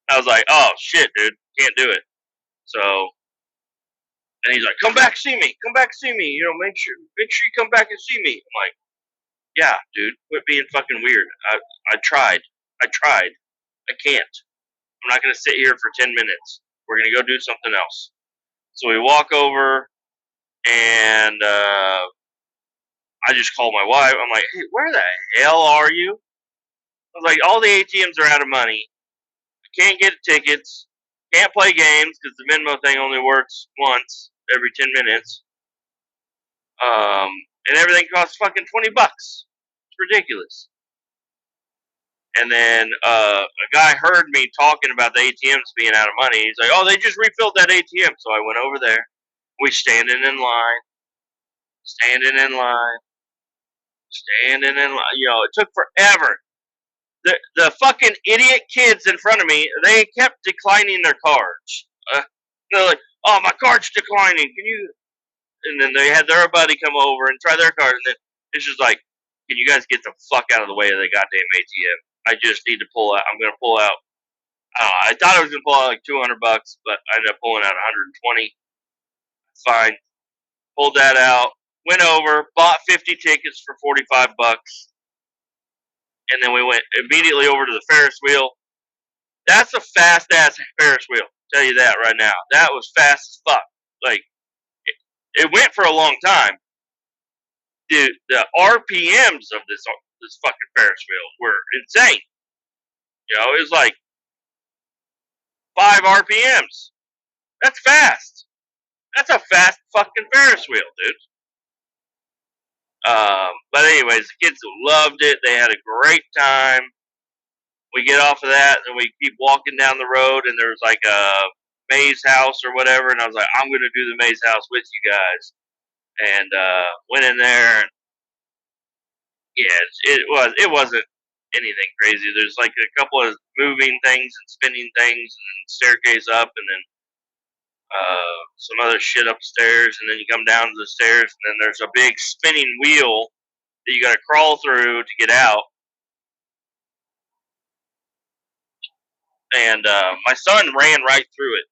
Speaker 1: I was like, oh shit, dude, can't do it. So, and he's like, come back, see me. Make sure you come back and see me. I'm like, yeah, dude, quit being fucking weird. I tried. I can't. I'm not gonna sit here for 10 minutes. We're gonna go do something else. So we walk over, and I just called my wife. I'm like, hey, where the hell are you? I was like, all the ATMs are out of money. I can't get tickets. Can't play games because the Venmo thing only works once every 10 minutes. And everything costs fucking $20. It's ridiculous. And then a guy heard me talking about the ATMs being out of money. He's like, oh, they just refilled that ATM. So I went over there. We standing in line. It took forever. The fucking idiot kids in front of me, they kept declining their cards. They're like, oh, my card's declining. Can you? And then they had their buddy come over and try their card. And then it's just like, can you guys get the fuck out of the way of the goddamn ATM? I just need to pull out. I'm going to pull out. I thought I was going to pull out like $200, but I ended up pulling out 120. Fine. Pulled that out. Went over, bought 50 tickets for $45. And then we went immediately over to the Ferris wheel. That's a fast-ass Ferris wheel. I'll tell you that right now. That was fast as fuck. Like, it went for a long time. The RPMs of this fucking Ferris wheel were insane. It was like 5 RPMs. That's fast. That's a fast fucking Ferris wheel, dude. But anyways, the kids loved it. They had a great time. We get off of that, and we keep walking down the road, and there's like a maze house or whatever, and I was like, I'm going to do the maze house with you guys. And went in there, and yeah, it wasn't anything crazy. There's like a couple of moving things and spinning things, and then staircase up, and then some other shit upstairs, and then you come down to the stairs, and then there's a big spinning wheel that you got to crawl through to get out. And my son ran right through it.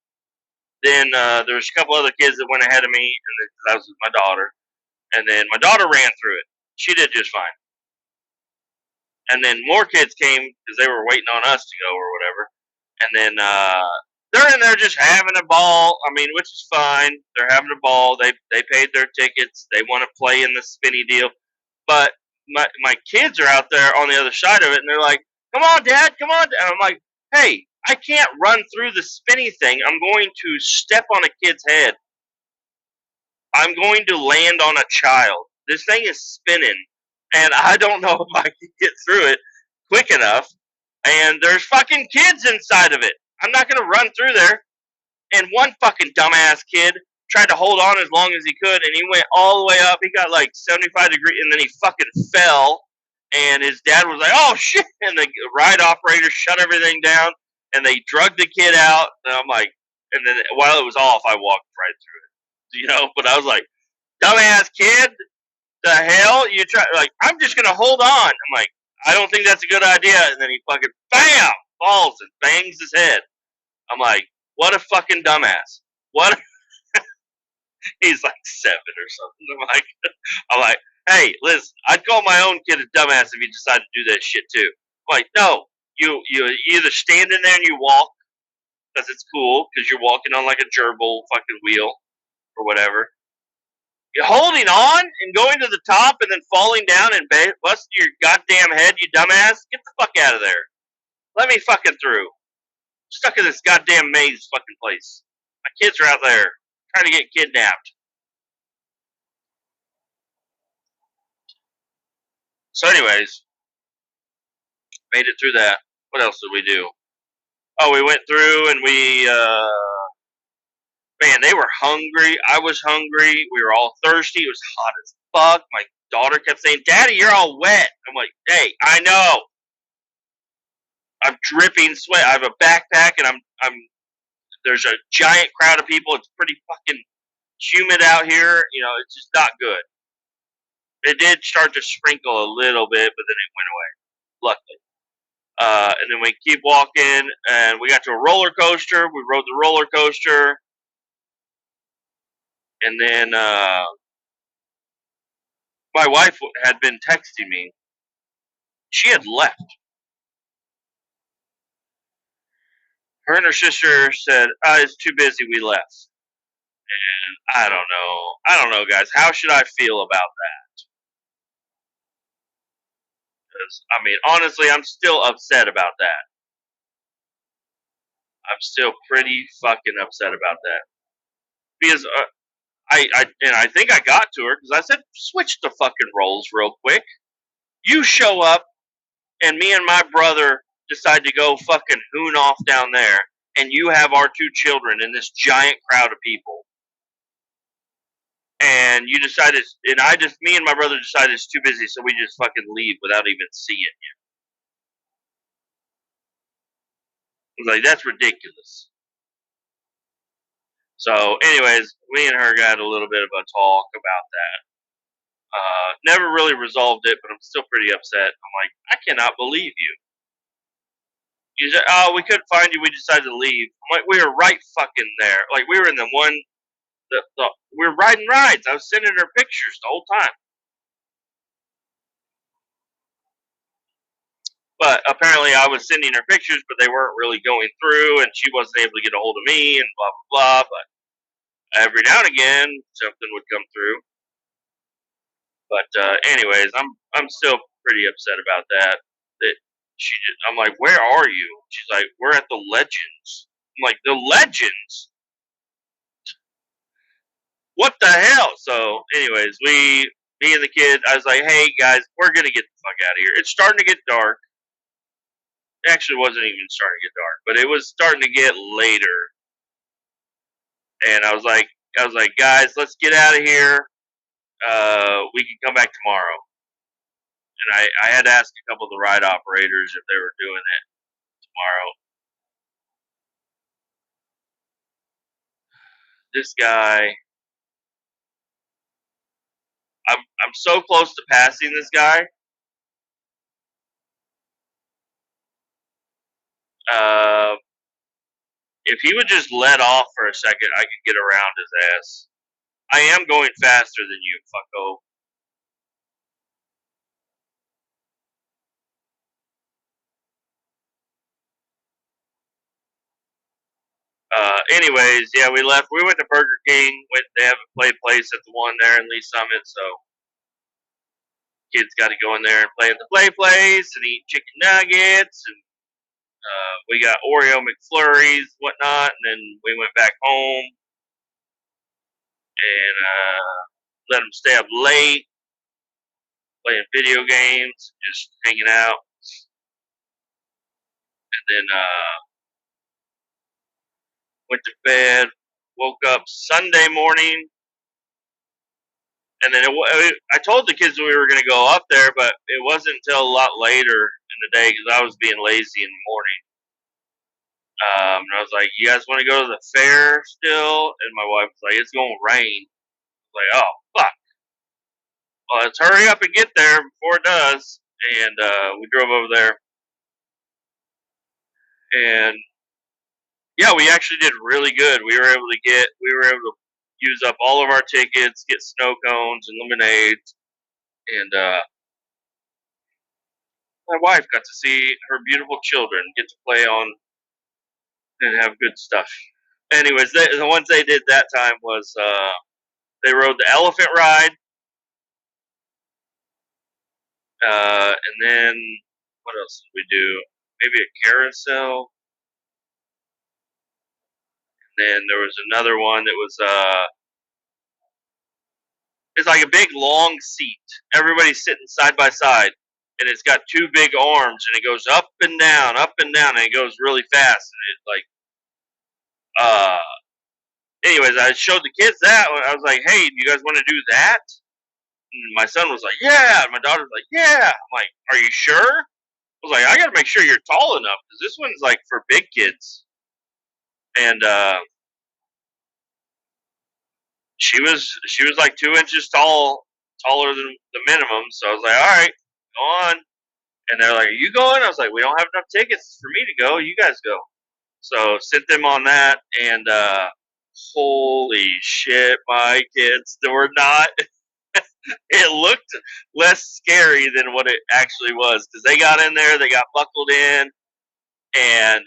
Speaker 1: Then there was a couple other kids that went ahead of me, and that was my daughter. And then my daughter ran through it. She did just fine. And then more kids came because they were waiting on us to go or whatever. And then they're in there just having a ball. I mean, which is fine. They're having a ball. They paid their tickets. They want to play in the spinny deal. But my kids are out there on the other side of it, and they're like, come on, Dad, come on. And I'm like, hey, I can't run through the spinny thing. I'm going to step on a kid's head. I'm going to land on a child. This thing is spinning, and I don't know if I can get through it quick enough. And there's fucking kids inside of it. I'm not going to run through there. And one fucking dumbass kid tried to hold on as long as he could, and he went all the way up. He got like 75 degrees, and then he fucking fell. And his dad was like, oh, shit. And the ride operator shut everything down. and they drug the kid out. And I'm like, and then while it was off, I walked right through it. But I was like, dumbass kid, the hell you try? Like, I'm just gonna hold on. I'm like, I don't think that's a good idea. And then he fucking bam falls and bangs his head. I'm like, what a fucking dumbass. What? He's like 7 or something. I'm like, hey, listen, I'd call my own kid a dumbass if he decided to do that shit too. I'm like, no, you either stand in there and you walk because it's cool because you're walking on like a gerbil fucking wheel or whatever. You're holding on and going to the top and then falling down and busting your goddamn head, you dumbass. Get the fuck out of there. Let me fucking through. I'm stuck in this goddamn maze fucking place. My kids are out there trying to get kidnapped. So anyways, made it through that. What else did we do? Oh, we went through and man, they were hungry. I was hungry. We were all thirsty. It was hot as fuck. My daughter kept saying, Daddy, you're all wet. I'm like, hey, I know. I'm dripping sweat. I have a backpack and I'm there's a giant crowd of people. It's pretty fucking humid out here. It's just not good. It did start to sprinkle a little bit, but then it went away, luckily. And then we keep walking, and we got to a roller coaster. We rode the roller coaster. And then my wife had been texting me. She had left. Her and her sister said, it's too busy, we left. And I don't know, guys. How should I feel about that? Because, honestly, I'm still upset about that. I'm still pretty fucking upset about that. Because I think I got to her because I said, switch the fucking roles real quick. You show up, and me and my brother decide to go fucking hoon off down there, and you have our 2 children in this giant crowd of people. And you decided, me and my brother decided it's too busy, so we just fucking leave without even seeing you. I was like, that's ridiculous. So, anyways, me and her got a little bit of a talk about that. Never really resolved it, but I'm still pretty upset. I'm like, I cannot believe you. You said, oh, we couldn't find you. We decided to leave. I'm like, we were right fucking there. Like, we were in the one, we were riding rides. I was sending her pictures the whole time. But apparently I was sending her pictures, but they weren't really going through, and she wasn't able to get a hold of me, and blah, blah, blah. But every now and again, something would come through. But anyways, I'm still pretty upset about that. I'm like, where are you? She's like, we're at the Legends. I'm like, the Legends? What the hell? So, anyways, me and the kids, I was like, hey guys, we're gonna get the fuck out of here. It's starting to get dark. It actually wasn't even starting to get dark, but it was starting to get later. And I was like, guys, let's get out of here. We can come back tomorrow. And I had to ask a couple of the ride operators if they were doing it tomorrow. This guy, I'm so close to passing this guy. If he would just let off for a second, I could get around his ass. I am going faster than you, fucko. Anyways, yeah, we left. We went to Burger King. They have a play place at the one there in Lee Summit, so kids got to go in there and play at the play place and eat chicken nuggets, and we got Oreo McFlurries, whatnot, and then we went back home and let them stay up late, playing video games, just hanging out, and then went to bed, woke up Sunday morning, and then I told the kids we were going to go up there, but it wasn't until a lot later in the day because I was being lazy in the morning. And I was like, "You guys want to go to the fair still?" And my wife was like, "It's going to rain." I was like, "Oh fuck! Well, let's hurry up and get there before it does." And we drove over there, and yeah, we actually did really good. We were able to use up all of our tickets, get snow cones and lemonades, and my wife got to see her beautiful children get to play on and have good stuff. Anyways, the ones they did that time was they rode the elephant ride, and then what else did we do? Maybe a carousel. And then there was another one that was it's like a big long seat. Everybody's sitting side by side, and it's got two big arms, and it goes up and down, and it goes really fast. And it like anyways, I showed the kids that. I was like, "Hey, do you guys want to do that?" And my son was like, "Yeah." And my daughter was like, "Yeah." I'm like, "Are you sure?" I was like, "I got to make sure you're tall enough because this one's like for big kids." And she was like 2 inches tall, taller than the minimum. So I was like, "All right, go on." And they're like, "Are you going?" I was like, "We don't have enough tickets for me to go. You guys go." So sent them on that, and holy shit, my kids, they were not. It looked less scary than what it actually was because they got in there, they got buckled in, and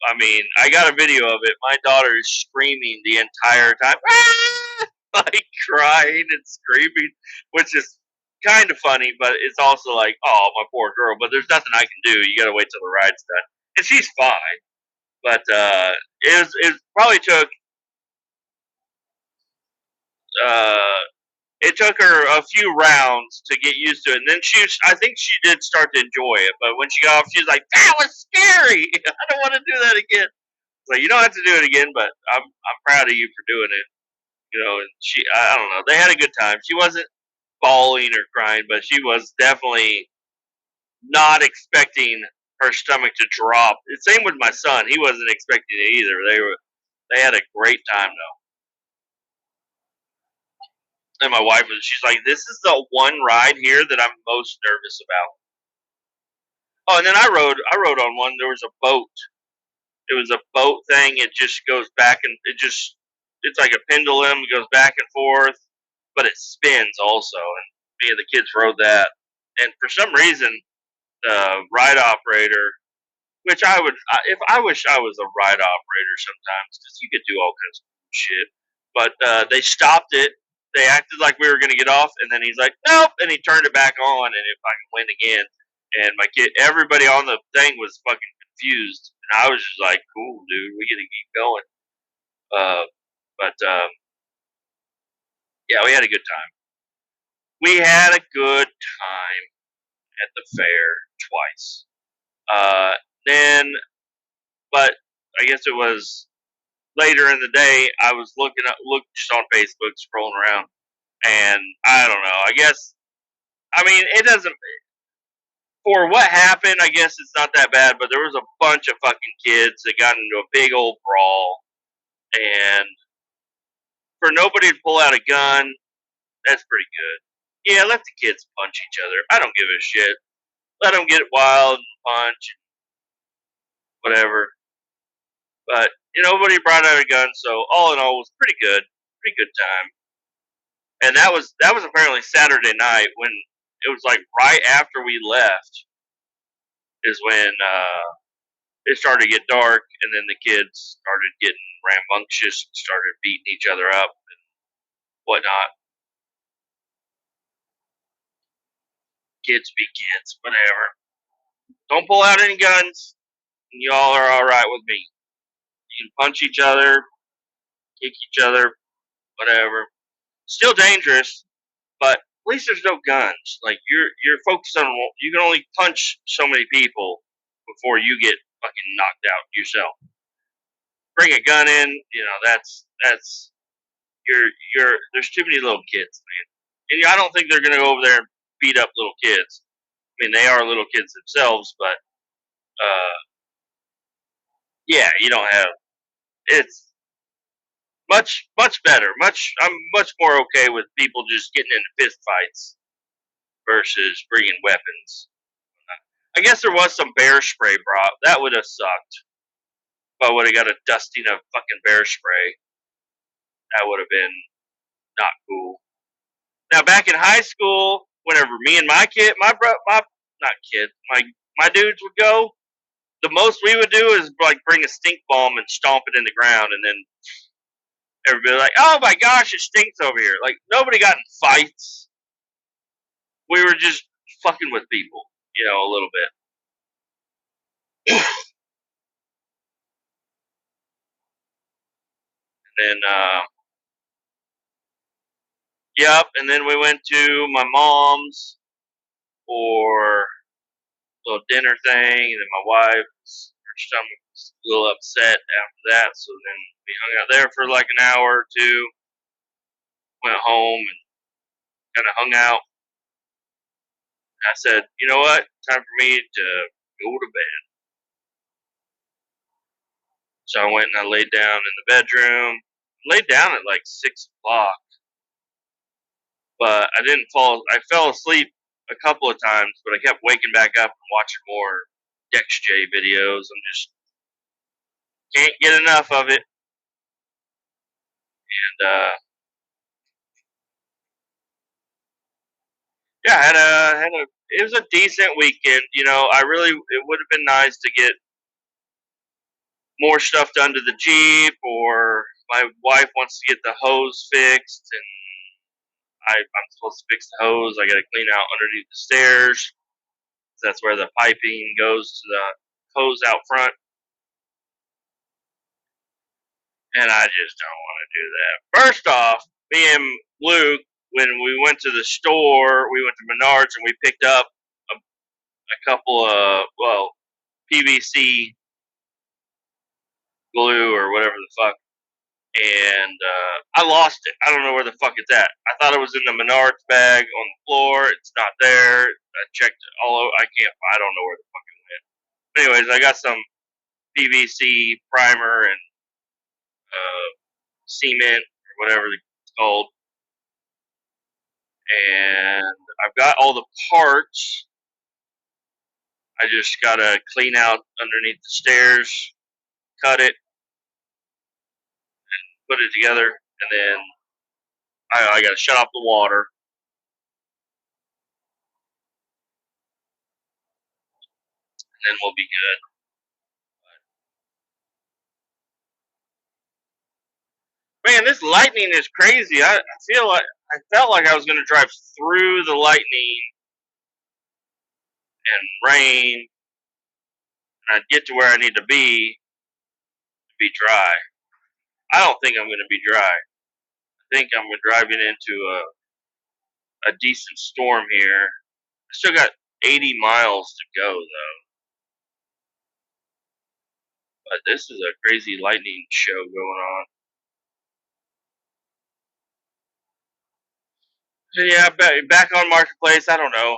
Speaker 1: I mean, I got a video of it. My daughter is screaming the entire time, "Ah!" Like crying and screaming, which is kind of funny, but it's also like, oh, my poor girl. But there's nothing I can do. You got to wait till the ride's done, and she's fine. But it probably took uh, it took her a few rounds to get used to it, and then I think she did start to enjoy it. But when she got off, she was like, "That was scary. I don't want to do that again." Like, you don't have to do it again, but I'm proud of you for doing it. You know, and I don't know, they had a good time. She wasn't bawling or crying, but she was definitely not expecting her stomach to drop. Same with my son; he wasn't expecting it either. They had a great time though. And my wife she's like, "This is the one ride here that I'm most nervous about." Oh, and then I rode on one. There was a boat. It was a boat thing. It just goes back and it's like a pendulum. It goes back and forth, but it spins also. And me and the kids rode that. And for some reason, the ride operator, which if I wish I was a ride operator sometimes, because you could do all kinds of shit. But they stopped it. They acted like we were going to get off, and then he's like, "Nope," and he turned it back on, and it fucking went again. And my kid, everybody on the thing was fucking confused, and I was just like, "Cool, dude, we got to keep going." But yeah, we had a good time. We had a good time at the fair twice. Uh, then, but I guess it was later in the day. I was looked just on Facebook, scrolling around, and I don't know. I mean, it doesn't. For what happened, I guess it's not that bad. But there was a bunch of fucking kids that got into a big old brawl, and for nobody to pull out a gun, that's pretty good. Yeah, let the kids punch each other. I don't give a shit. Let them get wild and punch, whatever. But nobody brought out a gun, so all in all, it was pretty good time. And that was apparently Saturday night when it was like right after we left is when it started to get dark, and then the kids started getting rambunctious, and started beating each other up and whatnot. Kids be kids, whatever. Don't pull out any guns, and y'all are all right with me. You can punch each other, kick each other, whatever. Still dangerous, but at least there's no guns. Like you're focused on you can only punch so many people before you get fucking knocked out yourself. Bring a gun in, that's you're there's too many little kids, man. And I don't think they're gonna go over there and beat up little kids. I mean, they are little kids themselves, but uh, Yeah, you don't have. It's much better. I'm much more okay with people just getting into fist fights versus bringing weapons. I guess there was some bear spray brought. That would have sucked. If I would have got a dusting of fucking bear spray, that would have been not cool. Now back in high school, whenever me and my not kid, my dudes would go, the most we would do is like bring a stink bomb and stomp it in the ground, and then everybody like, oh my gosh, it stinks over here. Like nobody got in fights. We were just fucking with people, a little bit. And then, yep. And then we went to my mom's for a little dinner thing, and then my wife's her stomach was a little upset after that, so then we hung out there for like an hour or two. Went home and kind of hung out. I said, you know what? Time for me to go to bed. So I went and I laid down in the bedroom. Laid down at like 6 o'clock, but I didn't fall. I fell asleep a couple of times, but I kept waking back up and watching more DexJ videos. I'm just can't get enough of it. And yeah, I had a it was a decent weekend. I really it would have been nice to get more stuff done to the Jeep, or my wife wants to get the hose fixed, and I'm supposed to fix the hose. I got to clean out underneath the stairs. That's where the piping goes to the hose out front, and I just don't want to do that. First off, me and Luke, when we went to the store, we went to Menards and we picked up a couple of PVC glue or whatever the fuck, and I lost it. I don't know where the fuck it's at. I thought it was in the Menards bag on the floor. It's not there. I checked all over. I don't know where the fuck it went. But anyways, I got some PVC primer and cement or whatever it's called, and I've got all the parts. I just gotta clean out underneath the stairs, cut it, put it together, and then I gotta shut off the water, and then we'll be good. Man, this lightning is crazy. I felt like I was gonna drive through the lightning and rain, and I'd get to where I need to be dry. I don't think I'm gonna be dry. I think I'm driving into a decent storm here. I still got 80 miles to go though. But this is a crazy lightning show going on. So yeah, back on Marketplace. I don't know.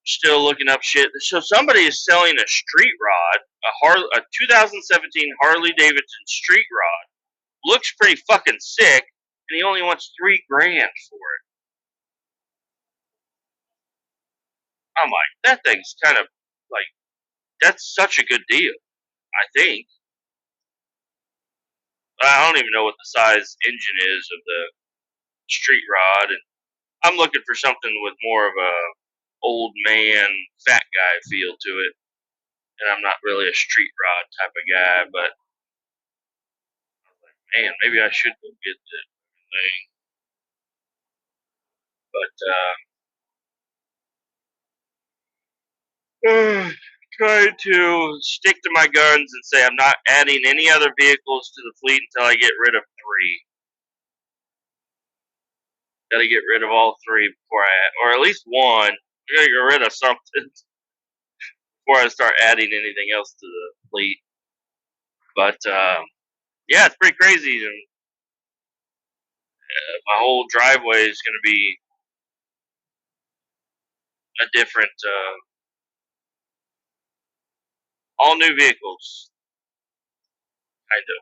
Speaker 1: Still looking up shit. So somebody is selling a street rod, a 2017 Harley Davidson street rod. Looks pretty fucking sick, and he only wants $3,000 for it. I'm like, that thing's kind of like that's such a good deal. I think. I don't even know what the size engine is of the street rod, and I'm looking for something with more of a old man, fat guy feel to it. And I'm not really a street rod type of guy, but man, maybe I should go get the thing. But try to stick to my guns and say I'm not adding any other vehicles to the fleet until I get rid of 3. Got to get rid of all 3 before or at least one. I got to get rid of something before I start adding anything else to the fleet. But yeah, it's pretty crazy. And my whole driveway is going to be a different, all new vehicles. kind of.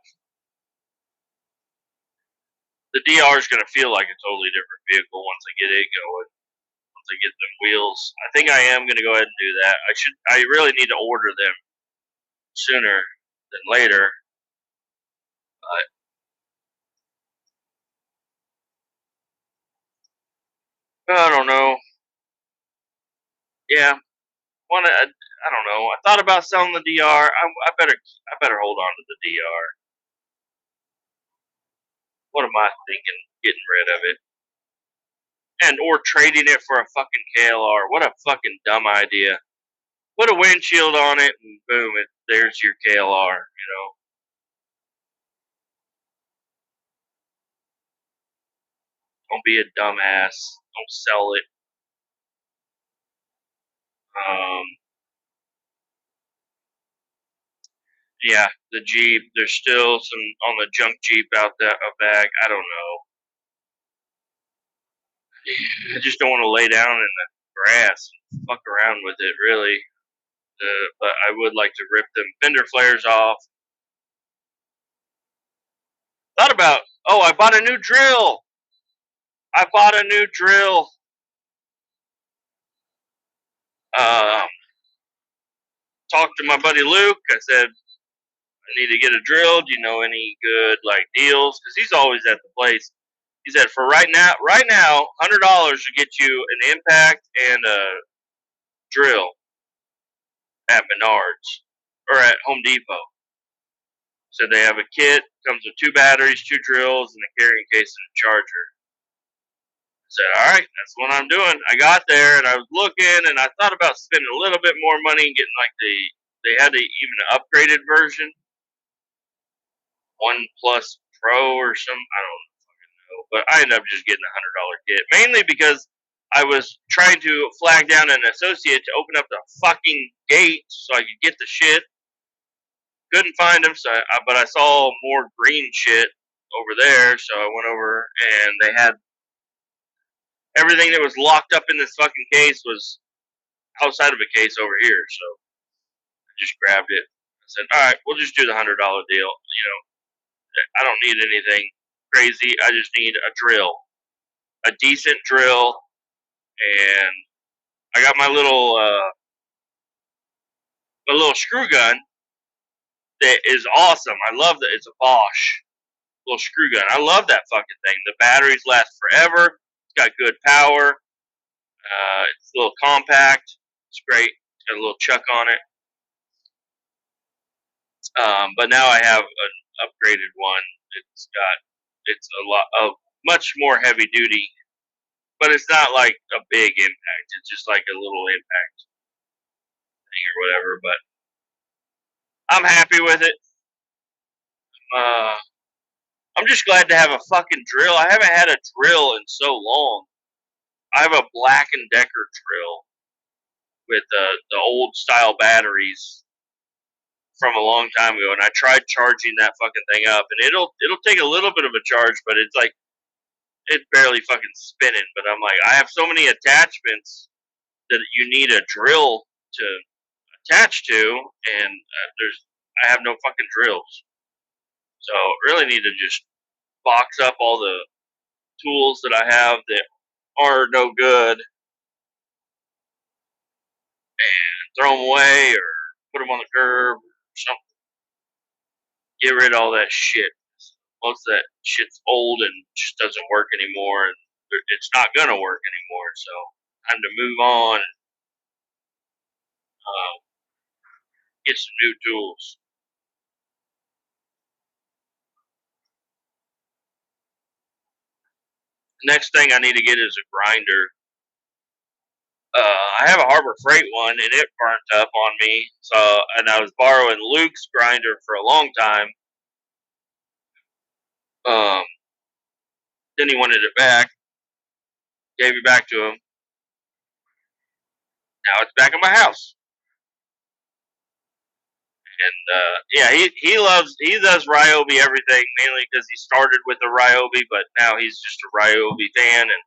Speaker 1: The DR is going to feel like a totally different vehicle once I get it going. Once I get them wheels, I think I am going to go ahead and do that. I really need to order them sooner than later. But I don't know. Yeah, I don't know. I thought about selling the DR. I better hold on to the DR. What am I thinking? Getting rid of it. And or trading it for a fucking KLR. What a fucking dumb idea. Put a windshield on it and boom, there's your KLR, Don't be a dumbass. Don't sell it. Um, yeah, the Jeep. There's still some on the junk Jeep out there back. I don't know. I just don't want to lay down in the grass and fuck around with it, really. But I would like to rip them fender flares off. Thought about, I bought a new drill. I bought a new drill. Talked to my buddy Luke. I said, I need to get a drill. Do you know any good deals? Because he's always at the place. He said for right now, $100 will get you an impact and a drill at Menards or at Home Depot. So they have a kit, comes with 2 batteries, 2 drills, and a carrying case and a charger. I said, all right, that's what I'm doing. I got there and I was looking and I thought about spending a little bit more money and getting they had even an upgraded version, One Plus Pro or some, I don't fucking know. But I ended up just getting $100 kit, mainly because I was trying to flag down an associate to open up the fucking gate so I could get the shit. Couldn't find him, but I saw more green shit over there, so I went over and they had everything that was locked up in this fucking case was outside of a case over here, so I just grabbed it. I said, all right, we'll just do the $100 deal. I don't need anything crazy. I just need a drill, a decent drill, and I got my little screw gun that is awesome. I love that. It's a Bosch little screw gun. I love that fucking thing. The batteries last forever. It's got good power. It's a little compact. It's great. It's got a little chuck on it. But now I have an upgraded one. It's a much more heavy duty, but it's not like a big impact. It's just like a little impact thing or whatever. But I'm happy with it. I'm just glad to have a fucking drill. I haven't had a drill in so long. I have a Black & Decker drill with the old style batteries from a long time ago, and I tried charging that fucking thing up, and it'll take a little bit of a charge, but it's barely fucking spinning. But I'm like, I have so many attachments that you need a drill to attach to, and I have no fucking drills, so really need to just box up all the tools that I have that are no good and throw them away or put them on the curb or something. Get rid of all that shit. Most of that shit's old and just doesn't work anymore, and it's not gonna work anymore. So time to move on and get some new tools. Next thing I need to get is a grinder. I have a Harbor Freight one, and it burnt up on me. So, and I was borrowing Luke's grinder for a long time. Then he wanted it back. Gave it back to him. Now it's back in my house. And yeah, he does Ryobi everything, mainly because he started with the Ryobi, but now he's just a Ryobi fan. And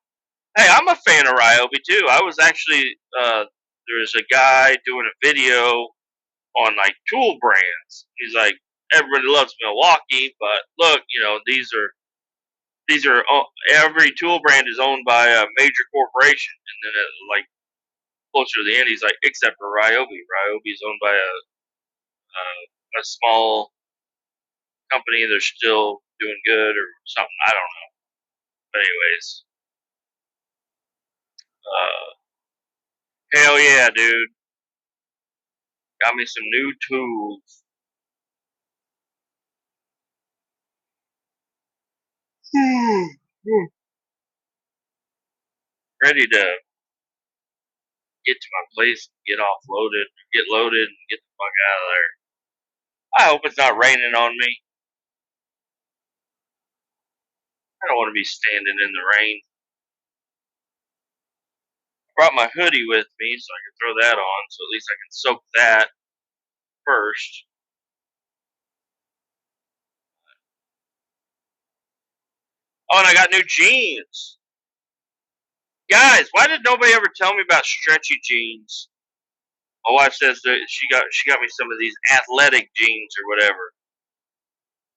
Speaker 1: hey, I'm a fan of Ryobi too. I was actually there was a guy doing a video on tool brands. He's like, everybody loves Milwaukee, but look, these are every tool brand is owned by a major corporation, and then like closer to the end, he's like, except for Ryobi. Ryobi is owned by a small company. They're still doing good or something. I don't know. But anyways, hell yeah, dude. Got me some new tools. Ready to get to my place, get loaded, and get the fuck out of there. I hope it's not raining on me. I don't want to be standing in the rain. I brought my hoodie with me so I can throw that on, so at least I can soak that first. Oh, and I got new jeans. Guys, why did nobody ever tell me about stretchy jeans? My wife says that she got me some of these athletic jeans or whatever.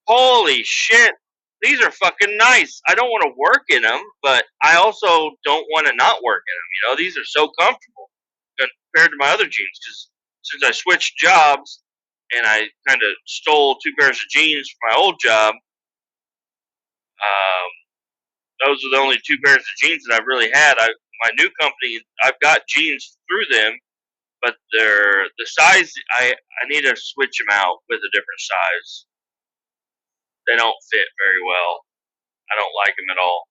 Speaker 1: Holy shit. These are fucking nice. I don't want to work in them, but I also don't want to not work in them. These are so comfortable compared to my other jeans. Because since I switched jobs and I kind of stole 2 pairs of jeans from my old job, those are the only 2 pairs of jeans that I've really had. My new company, I've got jeans through them, but they're the size. I need to switch them out with a different size. They don't fit very well. I don't like them at all.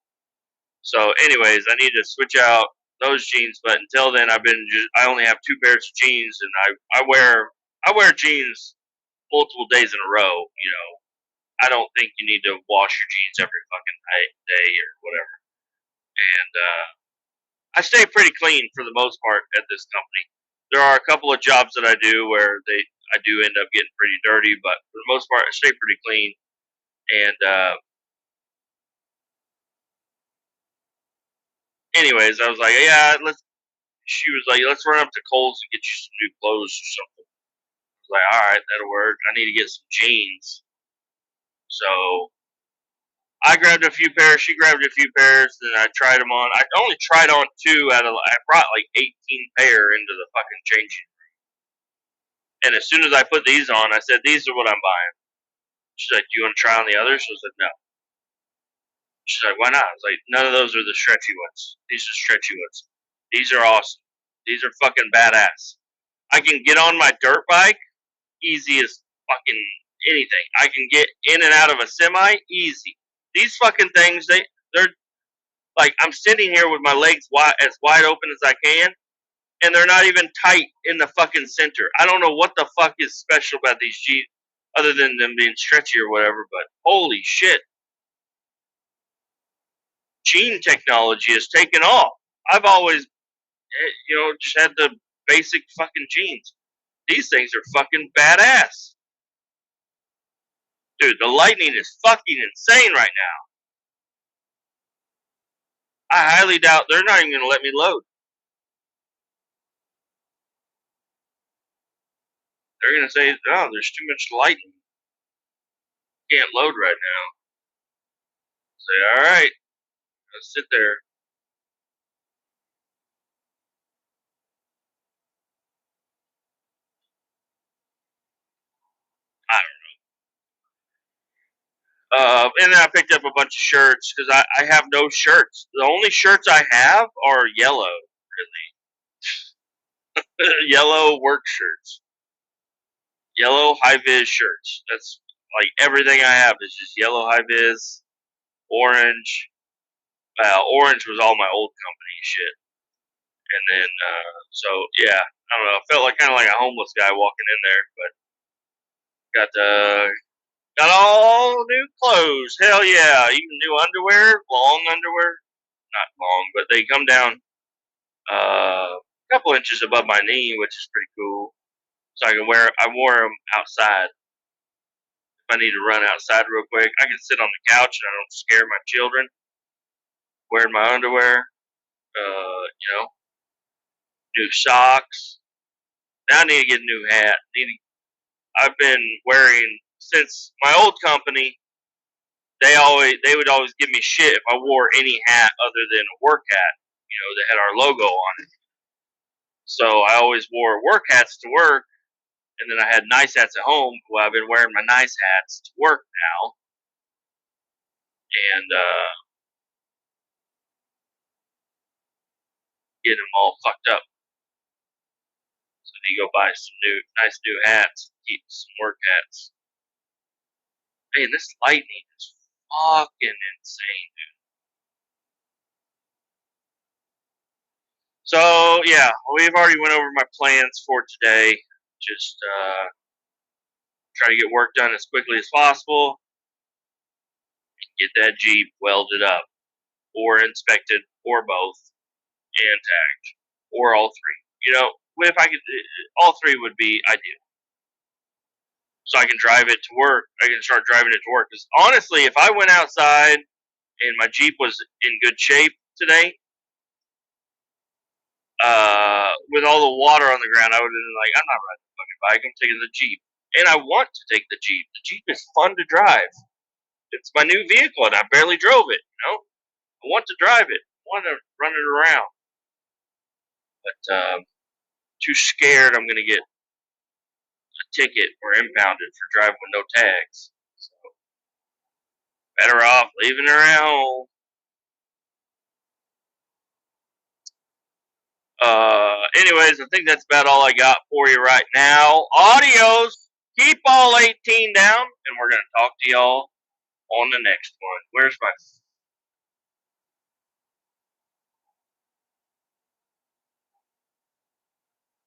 Speaker 1: So, anyways, I need to switch out those jeans. But until then, I only have 2 pairs of jeans, and I wear jeans multiple days in a row. I don't think you need to wash your jeans every fucking day or whatever. And I stay pretty clean for the most part at this company. There are a couple of jobs that I do where I do end up getting pretty dirty, but for the most part, I stay pretty clean. And anyways, I was like, yeah, let's. She was like, let's run up to Kohl's and get you some new clothes or something. I was like, all right, that'll work. I need to get some jeans. So I grabbed a few pairs. She grabbed a few pairs. Then I tried them on. I only tried on 2 out of. I brought like 18 pair into the fucking changing room. And as soon as I put these on, I said, these are what I'm buying. She's like, do you want to try on the others? I said, no. She's like, why not? I was like, none of those are the stretchy ones. These are stretchy ones. These are awesome. These are fucking badass. I can get on my dirt bike easy as fucking anything. I can get in and out of a semi easy. These fucking things, they're like, I'm sitting here with my legs as wide open as I can, and they're not even tight in the fucking center. I don't know what the fuck is special about these jeans, other than them being stretchy or whatever. But holy shit, jean technology has taken off. I've always, just had the basic fucking jeans. These things are fucking badass. Dude, the lightning is fucking insane right now. I highly doubt they're not even going to let me load. They're going to say, oh, there's too much lightning. Can't load right now. Say, all right, let's sit there. I and then I picked up a bunch of shirts because I have no shirts. The only shirts I have are yellow, really. Yellow work shirts. Yellow high vis shirts. That's like everything I have is just yellow high vis, orange. Orange was all my old company shit. And then, so yeah, I don't know. I felt like kind of like a homeless guy walking in there, but got all new clothes. Hell yeah! Even new underwear, long underwear, not long, but they come down a couple inches above my knee, which is pretty cool. So I can wear. I wore them outside. If I need to run outside real quick, I can sit on the couch and I don't scare my children wearing my underwear. You know, new socks. Now I need to get a new hat. I've been wearing since my old company, they would always give me shit if I wore any hat other than a work hat, that had our logo on it. So I always wore work hats to work, and then I had nice hats at home. Well, I've been wearing my nice hats to work now, and getting them all fucked up. So I need to go buy some nice new hats, keep some work hats. Man, this lightning is fucking insane, dude. So yeah, we've already went over my plans for today. Just try to get work done as quickly as possible. Get that Jeep welded up, or inspected, or both, and tagged, or all three. If I could, all three would be ideal. So I can drive it to work. I can start driving it to work. Because honestly, if I went outside and my Jeep was in good shape today, with all the water on the ground, I would have been like, I'm not riding the fucking bike. I'm taking the Jeep. And I want to take the Jeep. The Jeep is fun to drive. It's my new vehicle, and I barely drove it. I want to drive it. I want to run it around. But too scared I'm going to get a ticket or impounded for driving with no tags. So better off leaving her at home. Anyways, I think that's about all I got for you right now. Audios, keep all 18 down, and we're going to talk to y'all on the next one. Where's my